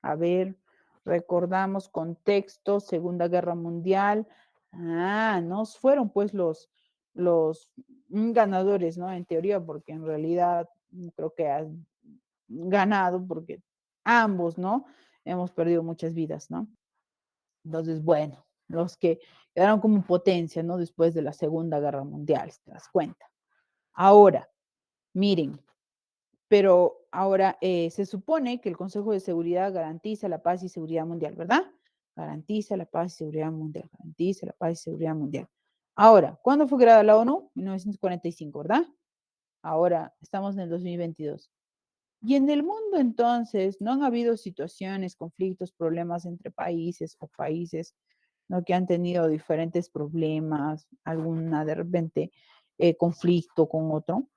A ver, recordamos contexto, Segunda Guerra Mundial. No fueron pues los ganadores, ¿no? En teoría, porque en realidad creo que han ganado porque ambos, ¿no? Hemos perdido muchas vidas, ¿no? Entonces, bueno, los que quedaron como potencia, ¿no? Después de la Segunda Guerra Mundial, si te das cuenta. Ahora, miren, pero ahora se supone que el Consejo de Seguridad garantiza la paz y seguridad mundial, ¿verdad? Garantiza la paz y seguridad mundial, garantiza la paz y seguridad mundial. Ahora, ¿cuándo fue creada la ONU? 1945, ¿verdad? Ahora estamos en el 2022. Y en el mundo entonces, ¿no han habido situaciones, conflictos, problemas entre países o países, ¿no? Que han tenido diferentes problemas, alguna de repente conflicto con otro?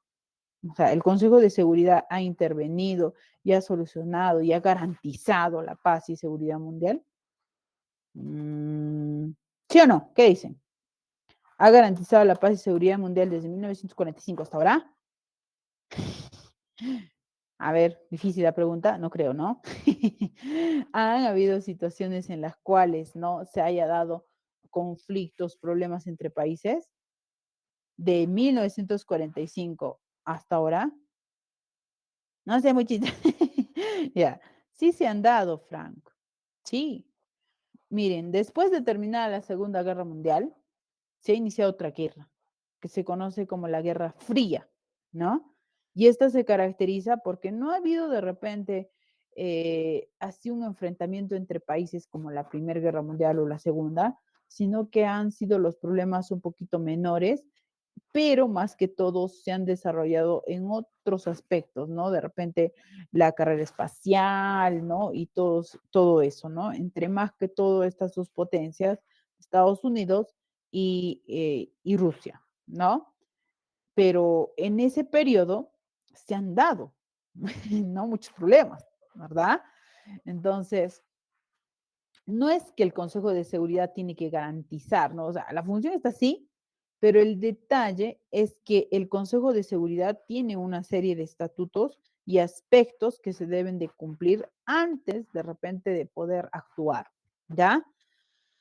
O sea, el Consejo de Seguridad ha intervenido y ha solucionado y ha garantizado la paz y seguridad mundial. ¿Sí o no? ¿Qué dicen? ¿Ha garantizado la paz y seguridad mundial desde 1945 hasta ahora? A ver, difícil la pregunta, no creo, ¿no? Han habido situaciones en las cuales no se haya dado conflictos, problemas entre países de 1945 hasta ahora. No sé, muchito. Ya, sí se han dado, Frank. Sí. Miren, después de terminar la Segunda Guerra Mundial, se ha iniciado otra guerra, que se conoce como la Guerra Fría, ¿no? Y esta se caracteriza porque no ha habido de repente así un enfrentamiento entre países como la Primera Guerra Mundial o la Segunda, sino que han sido los problemas un poquito menores, pero más que todo se han desarrollado en otros aspectos, ¿no? De repente la carrera espacial, ¿no? Y todo eso, ¿no? Entre más que todo estas dos potencias, Estados Unidos y Rusia, ¿no? Pero en ese periodo se han dado, ¿no? Muchos problemas, ¿verdad? Entonces, no es que el Consejo de Seguridad tiene que garantizar, ¿no? O sea, la función está así, pero el detalle es que el Consejo de Seguridad tiene una serie de estatutos y aspectos que se deben de cumplir antes de repente de poder actuar, ¿ya?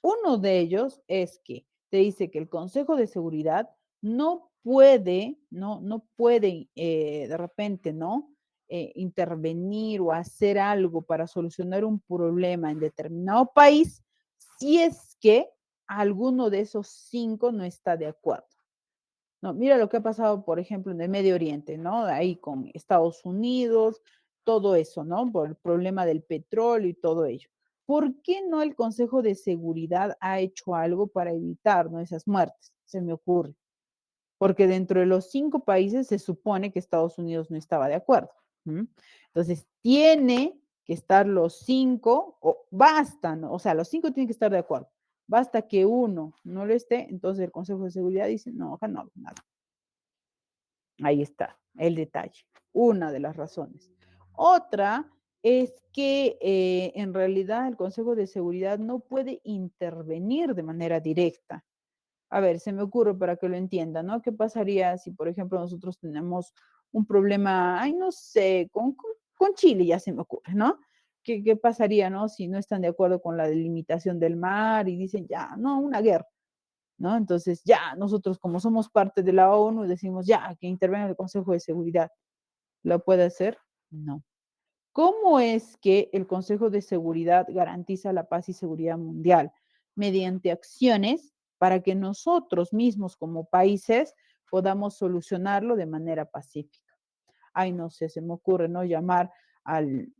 Uno de ellos es que te dice que el Consejo de Seguridad no puede de repente, ¿no? Intervenir o hacer algo para solucionar un problema en determinado país si es que alguno de esos 5 no está de acuerdo. No, mira lo que ha pasado, por ejemplo, en el Medio Oriente, ¿no? Ahí con Estados Unidos, todo eso, ¿no? Por el problema del petróleo y todo ello. ¿Por qué no el Consejo de Seguridad ha hecho algo para evitar, ¿no? Esas muertes? Se me ocurre. Porque dentro de los 5 países se supone que Estados Unidos no estaba de acuerdo. ¿M? Entonces, tiene que estar los 5, o basta, ¿no? O sea, los 5 tienen que estar de acuerdo. Basta que uno no lo esté, entonces el Consejo de Seguridad dice, no, acá no, nada. Ahí está el detalle, una de las razones. Otra es que en realidad el Consejo de Seguridad no puede intervenir de manera directa. A ver, se me ocurre para que lo entiendan, ¿no? ¿Qué pasaría si, por ejemplo, nosotros tenemos un problema, ay, no sé, con Chile, ya se me ocurre, ¿no? ¿Qué pasaría, no? Si no están de acuerdo con la delimitación del mar y dicen, ya, no, una guerra. ¿No? Entonces, ya, nosotros como somos parte de la ONU, decimos, ya, que intervenga el Consejo de Seguridad. ¿Lo puede hacer? No. ¿Cómo es que el Consejo de Seguridad garantiza la paz y seguridad mundial? Mediante acciones para que nosotros mismos como países podamos solucionarlo de manera pacífica. Ay, no sé, se me ocurre, ¿no? Llamar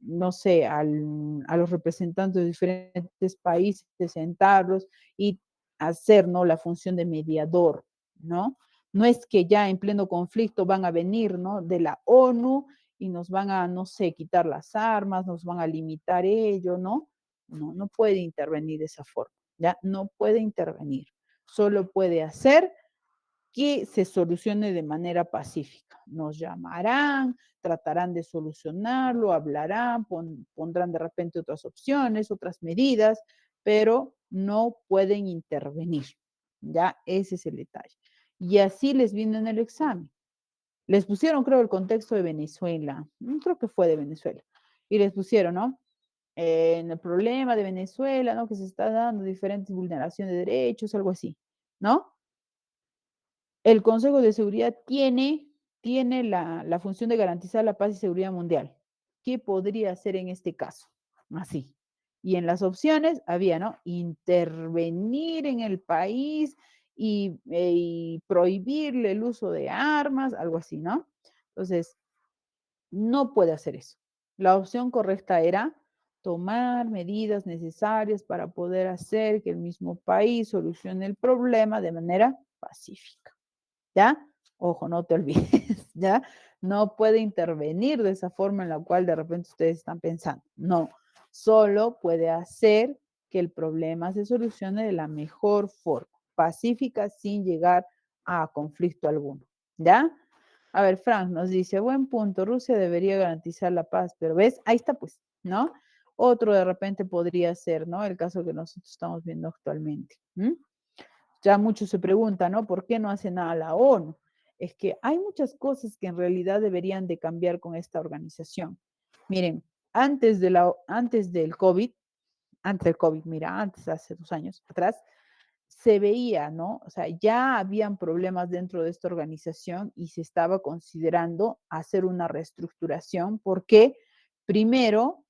no sé, a los representantes de diferentes países, sentarlos y hacer, ¿no? La función de mediador, ¿no? No es que ya en pleno conflicto van a venir, ¿no? De la ONU y nos van a, no sé, quitar las armas, nos van a limitar ello, ¿no? No, no puede intervenir de esa forma, ¿ya? No puede intervenir. Solo puede hacer que se solucione de manera pacífica. Nos llamarán, tratarán de solucionarlo, hablarán, pondrán de repente otras opciones, otras medidas, pero no pueden intervenir. Ya, ese es el detalle. Y así les vino en el examen. Les pusieron, creo, el contexto de Venezuela. Creo que fue de Venezuela. Y les pusieron, ¿no? En el problema de Venezuela, ¿no? Que se está dando diferentes vulneraciones de derechos, algo así, ¿no? El Consejo de Seguridad tiene la función de garantizar la paz y seguridad mundial. ¿Qué podría hacer en este caso? Así. Y en las opciones había, ¿no? Intervenir en el país y prohibirle el uso de armas, algo así, ¿no? Entonces, no puede hacer eso. La opción correcta era tomar medidas necesarias para poder hacer que el mismo país solucione el problema de manera pacífica. ¿Ya? Ojo, no te olvides, ¿ya? No puede intervenir de esa forma en la cual de repente ustedes están pensando. No, solo puede hacer que el problema se solucione de la mejor forma, pacífica, sin llegar a conflicto alguno, ¿ya? A ver, Frank nos dice, buen punto, Rusia debería garantizar la paz, pero ves, ahí está pues, ¿no? Otro de repente podría ser, ¿no? El caso que nosotros estamos viendo actualmente. Ya muchos se preguntan, ¿no? ¿Por qué no hace nada la ONU? Es que hay muchas cosas que en realidad deberían de cambiar con esta organización. Miren, antes del COVID, mira, antes, hace 2 años atrás, se veía, ¿no? O sea, ya habían problemas dentro de esta organización y se estaba considerando hacer una reestructuración porque primero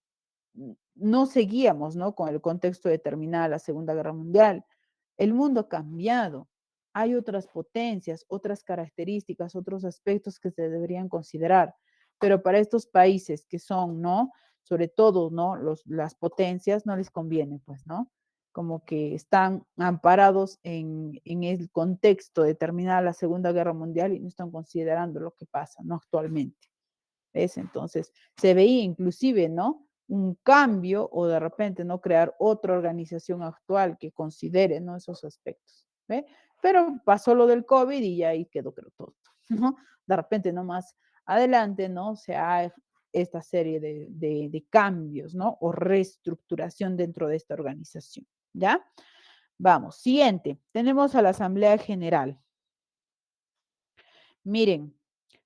no seguíamos, ¿no? Con el contexto de terminar la Segunda Guerra Mundial. El mundo ha cambiado. Hay otras potencias, otras características, otros aspectos que se deberían considerar. Pero para estos países que son, ¿no? Sobre todo, ¿no? Las potencias no les conviene, pues, ¿no? Como que están amparados en el contexto de terminar la Segunda Guerra Mundial y no están considerando lo que pasa, ¿no? Actualmente. ¿Ves? Entonces, se veía inclusive, ¿no? Un cambio o de repente, ¿no? Crear otra organización actual que considere, ¿no? Esos aspectos. ¿Ve? Pero pasó lo del COVID y ya ahí quedó, creo, todo, ¿no? De repente, no más adelante, ¿no? Se ha esta serie de cambios, ¿no? O reestructuración dentro de esta organización, ¿ya? Vamos, siguiente. Tenemos a la Asamblea General. Miren,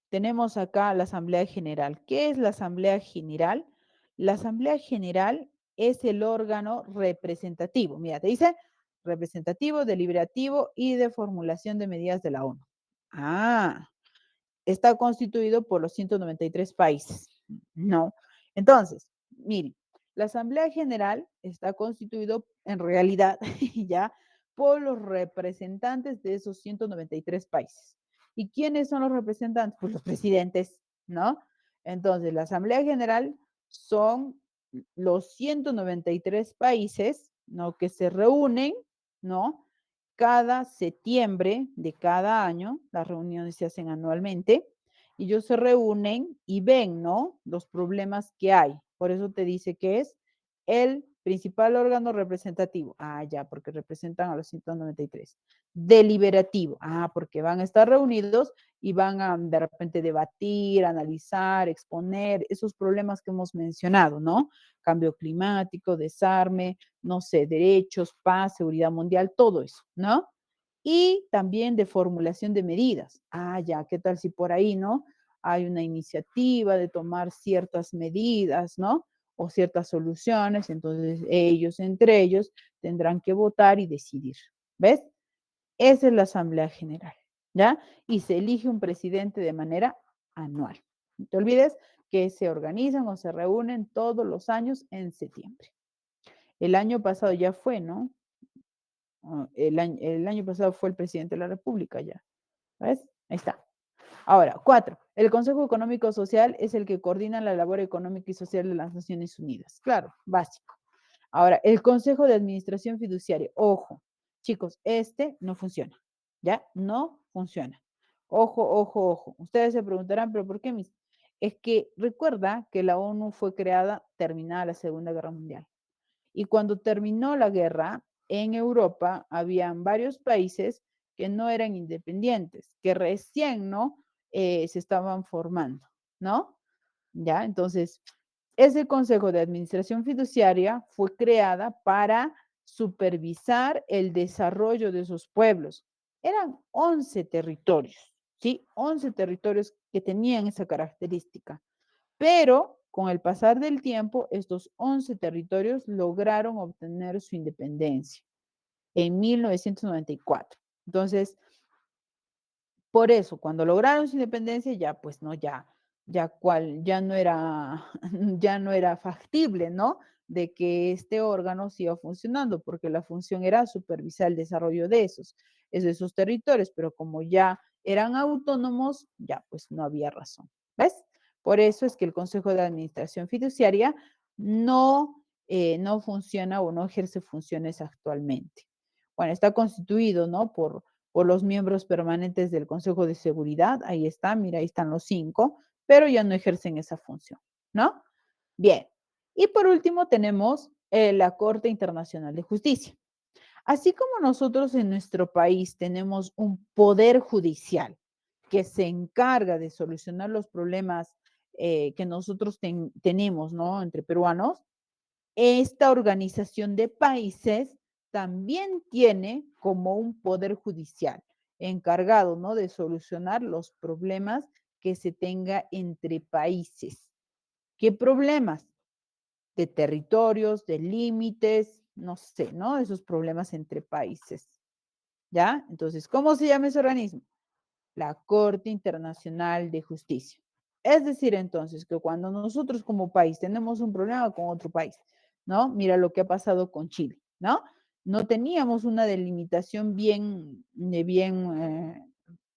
tenemos acá la Asamblea General. ¿Qué es la Asamblea General? La Asamblea General es el órgano representativo. Mira, te dice representativo, deliberativo y de formulación de medidas de la ONU. Ah, está constituido por los 193 países. No. Entonces, miren, la Asamblea General está constituido en realidad ya por los representantes de esos 193 países. ¿Y quiénes son los representantes? Pues los presidentes, ¿no? Entonces, la Asamblea General son los 193 países, ¿no? Que se reúnen, ¿no? Cada septiembre de cada año, las reuniones se hacen anualmente, y ellos se reúnen y ven, ¿no? Los problemas que hay. Por eso te dice que es el principal órgano representativo. Ah, ya, porque representan a los 193. Deliberativo. Ah, porque van a estar reunidos y van a de repente debatir, analizar, exponer esos problemas que hemos mencionado, ¿no? Cambio climático, desarme, no sé, derechos, paz, seguridad mundial, todo eso, ¿no? Y también de formulación de medidas. Ah, ya, ¿qué tal si por ahí, no? Hay una iniciativa de tomar ciertas medidas, ¿no? O ciertas soluciones, entonces ellos, entre ellos, tendrán que votar y decidir. ¿Ves? Esa es la Asamblea General, ¿ya? Y se elige un presidente de manera anual. No te olvides que se organizan o se reúnen todos los años en septiembre. El año pasado ya fue, ¿no? El año pasado fue el presidente de la República ya. ¿Ves? Ahí está. Ahora, 4. El Consejo Económico Social es el que coordina la labor económica y social de las Naciones Unidas. Claro, básico. Ahora, el Consejo de Administración Fiduciaria. Ojo, chicos, este no funciona. ¿Ya? No funciona. Ojo, ojo, ojo. Ustedes se preguntarán, ¿pero por qué? Es que recuerda que la ONU fue creada terminada la Segunda Guerra Mundial. Y cuando terminó la guerra, en Europa habían varios países que no eran independientes, que recién, ¿no? Se estaban formando, ¿no? Ya, entonces, ese Consejo de Administración Fiduciaria fue creada para supervisar el desarrollo de esos pueblos. Eran 11 territorios, ¿sí? 11 territorios que tenían esa característica. Pero con el pasar del tiempo, estos 11 territorios lograron obtener su independencia en 1994. Entonces, por eso, cuando lograron su independencia, ya pues no, ya no era, ya no era factible, ¿no? De que este órgano siga funcionando, porque la función era supervisar el desarrollo de esos territorios, pero como ya eran autónomos, ya pues no había razón. ¿Ves? Por eso es que el Consejo de Administración Fiduciaria no funciona o no ejerce funciones actualmente. Bueno, está constituido, ¿no? Por los miembros permanentes del Consejo de Seguridad. Ahí está, mira, ahí están los 5, pero ya no ejercen esa función, ¿no? Bien. Y por último tenemos la Corte Internacional de Justicia. Así como nosotros en nuestro país tenemos un poder judicial que se encarga de solucionar los problemas que nosotros tenemos, ¿no? Entre peruanos, esta organización de países también tiene como un poder judicial encargado, ¿no? De solucionar los problemas que se tenga entre países. ¿Qué problemas? De territorios, de límites, no sé, ¿no? Esos problemas entre países. ¿Ya? Entonces, ¿cómo se llama ese organismo? La Corte Internacional de Justicia. Es decir, entonces, que cuando nosotros como país tenemos un problema con otro país, ¿no? Mira lo que ha pasado con Chile, ¿no? No teníamos una delimitación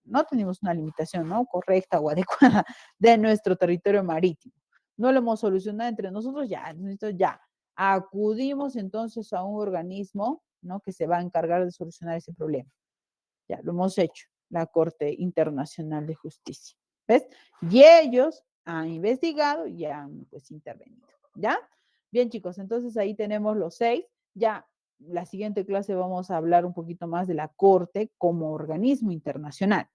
no teníamos una limitación, ¿no? Correcta o adecuada de nuestro territorio marítimo. No lo hemos solucionado entre nosotros, ya. Acudimos entonces a un organismo, ¿no? Que se va a encargar de solucionar ese problema. Ya lo hemos hecho, la Corte Internacional de Justicia. ¿Ves? Y ellos han investigado y han pues intervenido. ¿Ya? Bien, chicos, entonces ahí tenemos los 6. Ya la siguiente clase vamos a hablar un poquito más de la Corte como organismo internacional.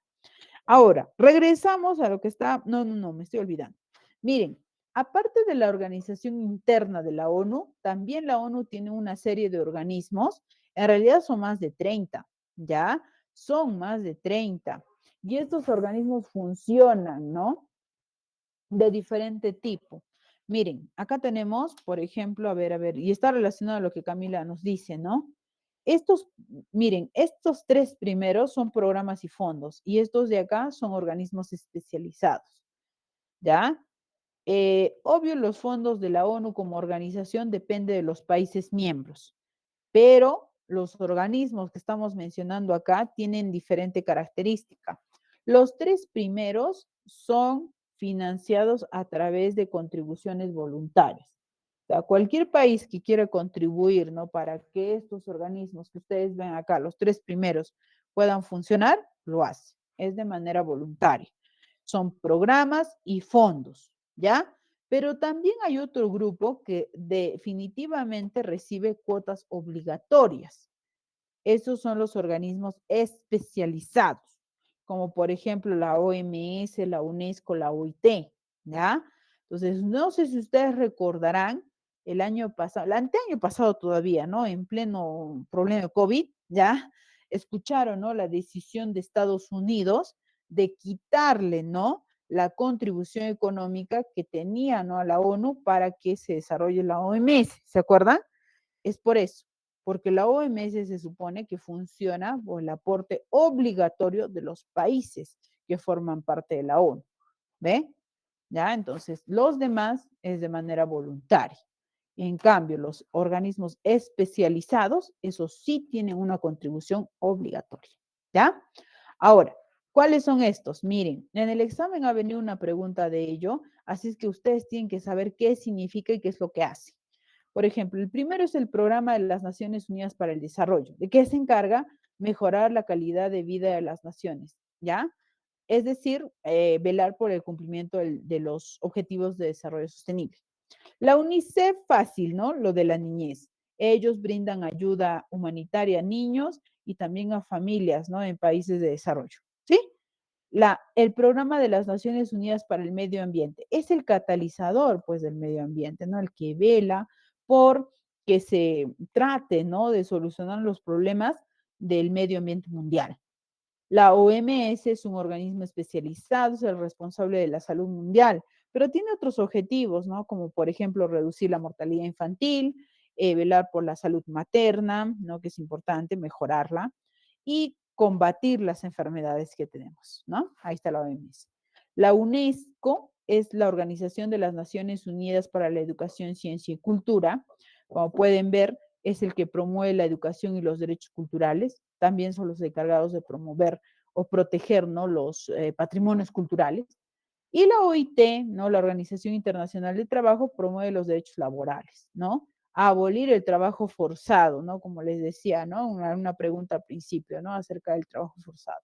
Ahora, regresamos a lo que está, no, me estoy olvidando. Miren, aparte de la organización interna de la ONU, también la ONU tiene una serie de organismos, en realidad son más de 30, ¿ya? Son más de 30. Y estos organismos funcionan, ¿no? De diferente tipo. Miren, acá tenemos, por ejemplo, a ver, y está relacionado a lo que Camila nos dice, ¿no? Estos, miren, estos tres primeros son programas y fondos, y estos de acá son organismos especializados, ¿ya? Obvio, los fondos de la ONU como organización depende de los países miembros, pero los organismos que estamos mencionando acá tienen diferente característica. Los tres primeros son financiados a través de contribuciones voluntarias. O sea, cualquier país que quiera contribuir, ¿no? Para que estos organismos que ustedes ven acá, los tres primeros, puedan funcionar, lo hace. Es de manera voluntaria. Son programas y fondos, ¿ya? Pero también hay otro grupo que definitivamente recibe cuotas obligatorias. Esos son los organismos especializados, como por ejemplo la OMS, la UNESCO, la OIT, ¿ya? Entonces, no sé si ustedes recordarán el año pasado, el anteaño pasado todavía, ¿no? En pleno problema de COVID, ¿ya? Escucharon, ¿no? La decisión de Estados Unidos de quitarle, ¿no? La contribución económica que tenía, ¿no? A la ONU para que se desarrolle la OMS, ¿se acuerdan? Es por eso, porque la OMS se supone que funciona por el aporte obligatorio de los países que forman parte de la ONU. ¿Ve? ¿Ya? Entonces, los demás es de manera voluntaria. En cambio, los organismos especializados, esos sí tienen una contribución obligatoria. ¿Ya? Ahora, ¿cuáles son estos? Miren, en el examen ha venido una pregunta de ello, así es que ustedes tienen que saber qué significa y qué es lo que hace. Por ejemplo, el primero es el Programa de las Naciones Unidas para el Desarrollo. ¿De qué se encarga? Mejorar la calidad de vida de las naciones, ¿ya? Es decir, velar por el cumplimiento de los objetivos de desarrollo sostenible. La UNICEF, fácil, ¿no? Lo de la niñez. Ellos brindan ayuda humanitaria a niños y también a familias, ¿no? En países de desarrollo, ¿sí? El programa de las Naciones Unidas para el Medio Ambiente es el catalizador, pues, del medio ambiente, ¿no? El que vela por que se trate, ¿no? De solucionar los problemas del medio ambiente mundial. La OMS es un organismo especializado, es el responsable de la salud mundial, pero tiene otros objetivos, ¿no? Como por ejemplo reducir la mortalidad infantil, velar por la salud materna, ¿no? Que es importante mejorarla, y combatir las enfermedades que tenemos, ¿no? Ahí está la OMS. La UNESCO es la Organización de las Naciones Unidas para la Educación, Ciencia y Cultura. Como pueden ver, es el que promueve la educación y los derechos culturales. También son los encargados de promover o proteger, ¿no? Los patrimonios culturales. Y la OIT, ¿no? La Organización Internacional del Trabajo, promueve los derechos laborales, ¿no? A abolir el trabajo forzado, ¿no? Como les decía, ¿no? Una pregunta al principio, ¿no? Acerca del trabajo forzado.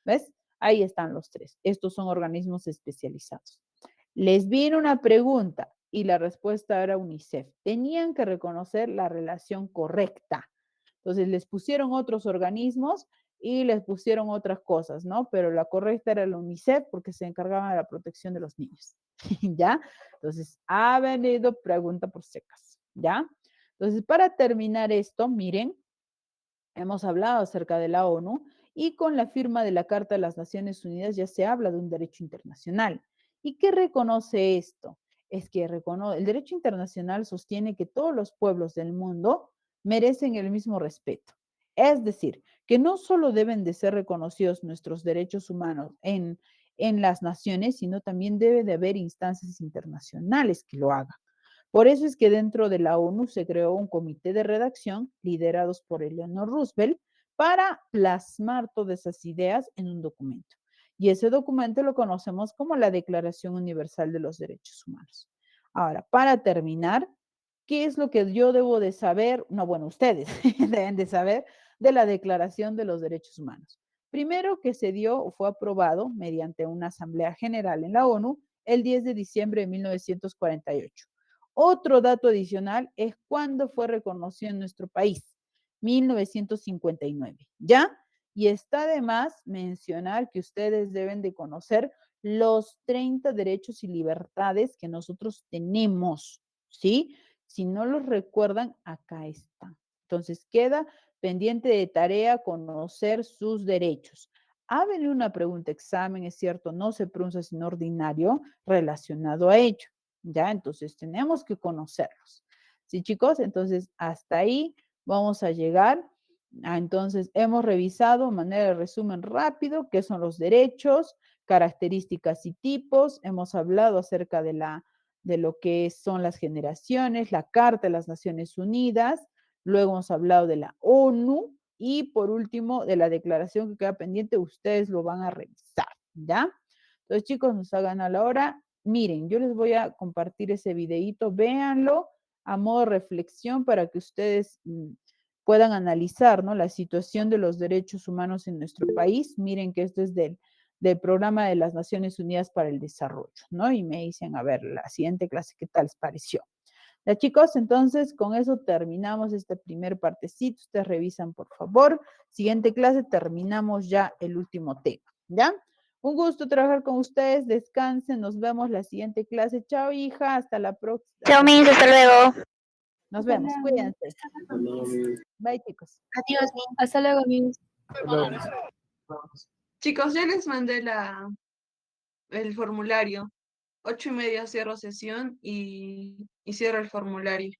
¿Ves? Ahí están los tres. Estos son organismos especializados. Les viene una pregunta y la respuesta era UNICEF. Tenían que reconocer la relación correcta. Entonces les pusieron otros organismos y les pusieron otras cosas, ¿no? Pero la correcta era la UNICEF porque se encargaba de la protección de los niños, ¿ya? Entonces, ha venido pregunta por secas, ¿ya? Entonces, para terminar esto, miren, hemos hablado acerca de la ONU y con la firma de la Carta de las Naciones Unidas ya se habla de un derecho internacional. ¿Y qué reconoce esto? Es que el derecho internacional sostiene que todos los pueblos del mundo merecen el mismo respeto. Es decir, que no solo deben de ser reconocidos nuestros derechos humanos en las naciones, sino también debe de haber instancias internacionales que lo hagan. Por eso es que dentro de la ONU se creó un comité de redacción liderados por Eleanor Roosevelt para plasmar todas esas ideas en un documento. Y ese documento lo conocemos como la Declaración Universal de los Derechos Humanos. Ahora, para terminar, ¿qué es lo que yo debo de saber? No, bueno, ustedes deben de saber de la Declaración de los Derechos Humanos. Primero que se dio o fue aprobado mediante una Asamblea General en la ONU el 10 de diciembre de 1948. Otro dato adicional es cuándo fue reconocido en nuestro país. 1959, ¿ya? Y está de más mencionar que ustedes deben de conocer los 30 derechos y libertades que nosotros tenemos, ¿sí? Si no los recuerdan, acá está. Entonces queda pendiente de tarea conocer sus derechos. Ha venido una pregunta examen, es cierto, no se pronuncia sin ordinario relacionado a ello, ¿ya? Entonces tenemos que conocerlos. ¿Sí, chicos? Entonces hasta ahí vamos a llegar. Entonces hemos revisado de manera de resumen rápido qué son los derechos, características y tipos. Hemos hablado acerca de lo que son las generaciones, la Carta de las Naciones Unidas. Luego hemos hablado de la ONU y por último de la declaración que queda pendiente. Ustedes lo van a revisar, ¿ya? Entonces, chicos, nos hagan a la hora. Miren, yo les voy a compartir ese videito, véanlo a modo de reflexión para que ustedes puedan analizar, ¿no? La situación de los derechos humanos en nuestro país. Miren que esto es del Programa de las Naciones Unidas para el Desarrollo, ¿no? Y me dicen, a ver, la siguiente clase, ¿qué tal les pareció? Ya, chicos, entonces con eso terminamos esta primer partecita. Ustedes revisan, por favor. Siguiente clase, terminamos ya el último tema, ¿ya? Un gusto trabajar con ustedes. Descansen. Nos vemos la siguiente clase. Chao, hija. Hasta la próxima. Chao, Miss, hasta luego. Nos vemos. Cuídense. Bye, chicos. Adiós, Miss. Hasta luego, Miss. Chicos, ya les mandé el formulario. 8:30 cierro sesión y cierro el formulario.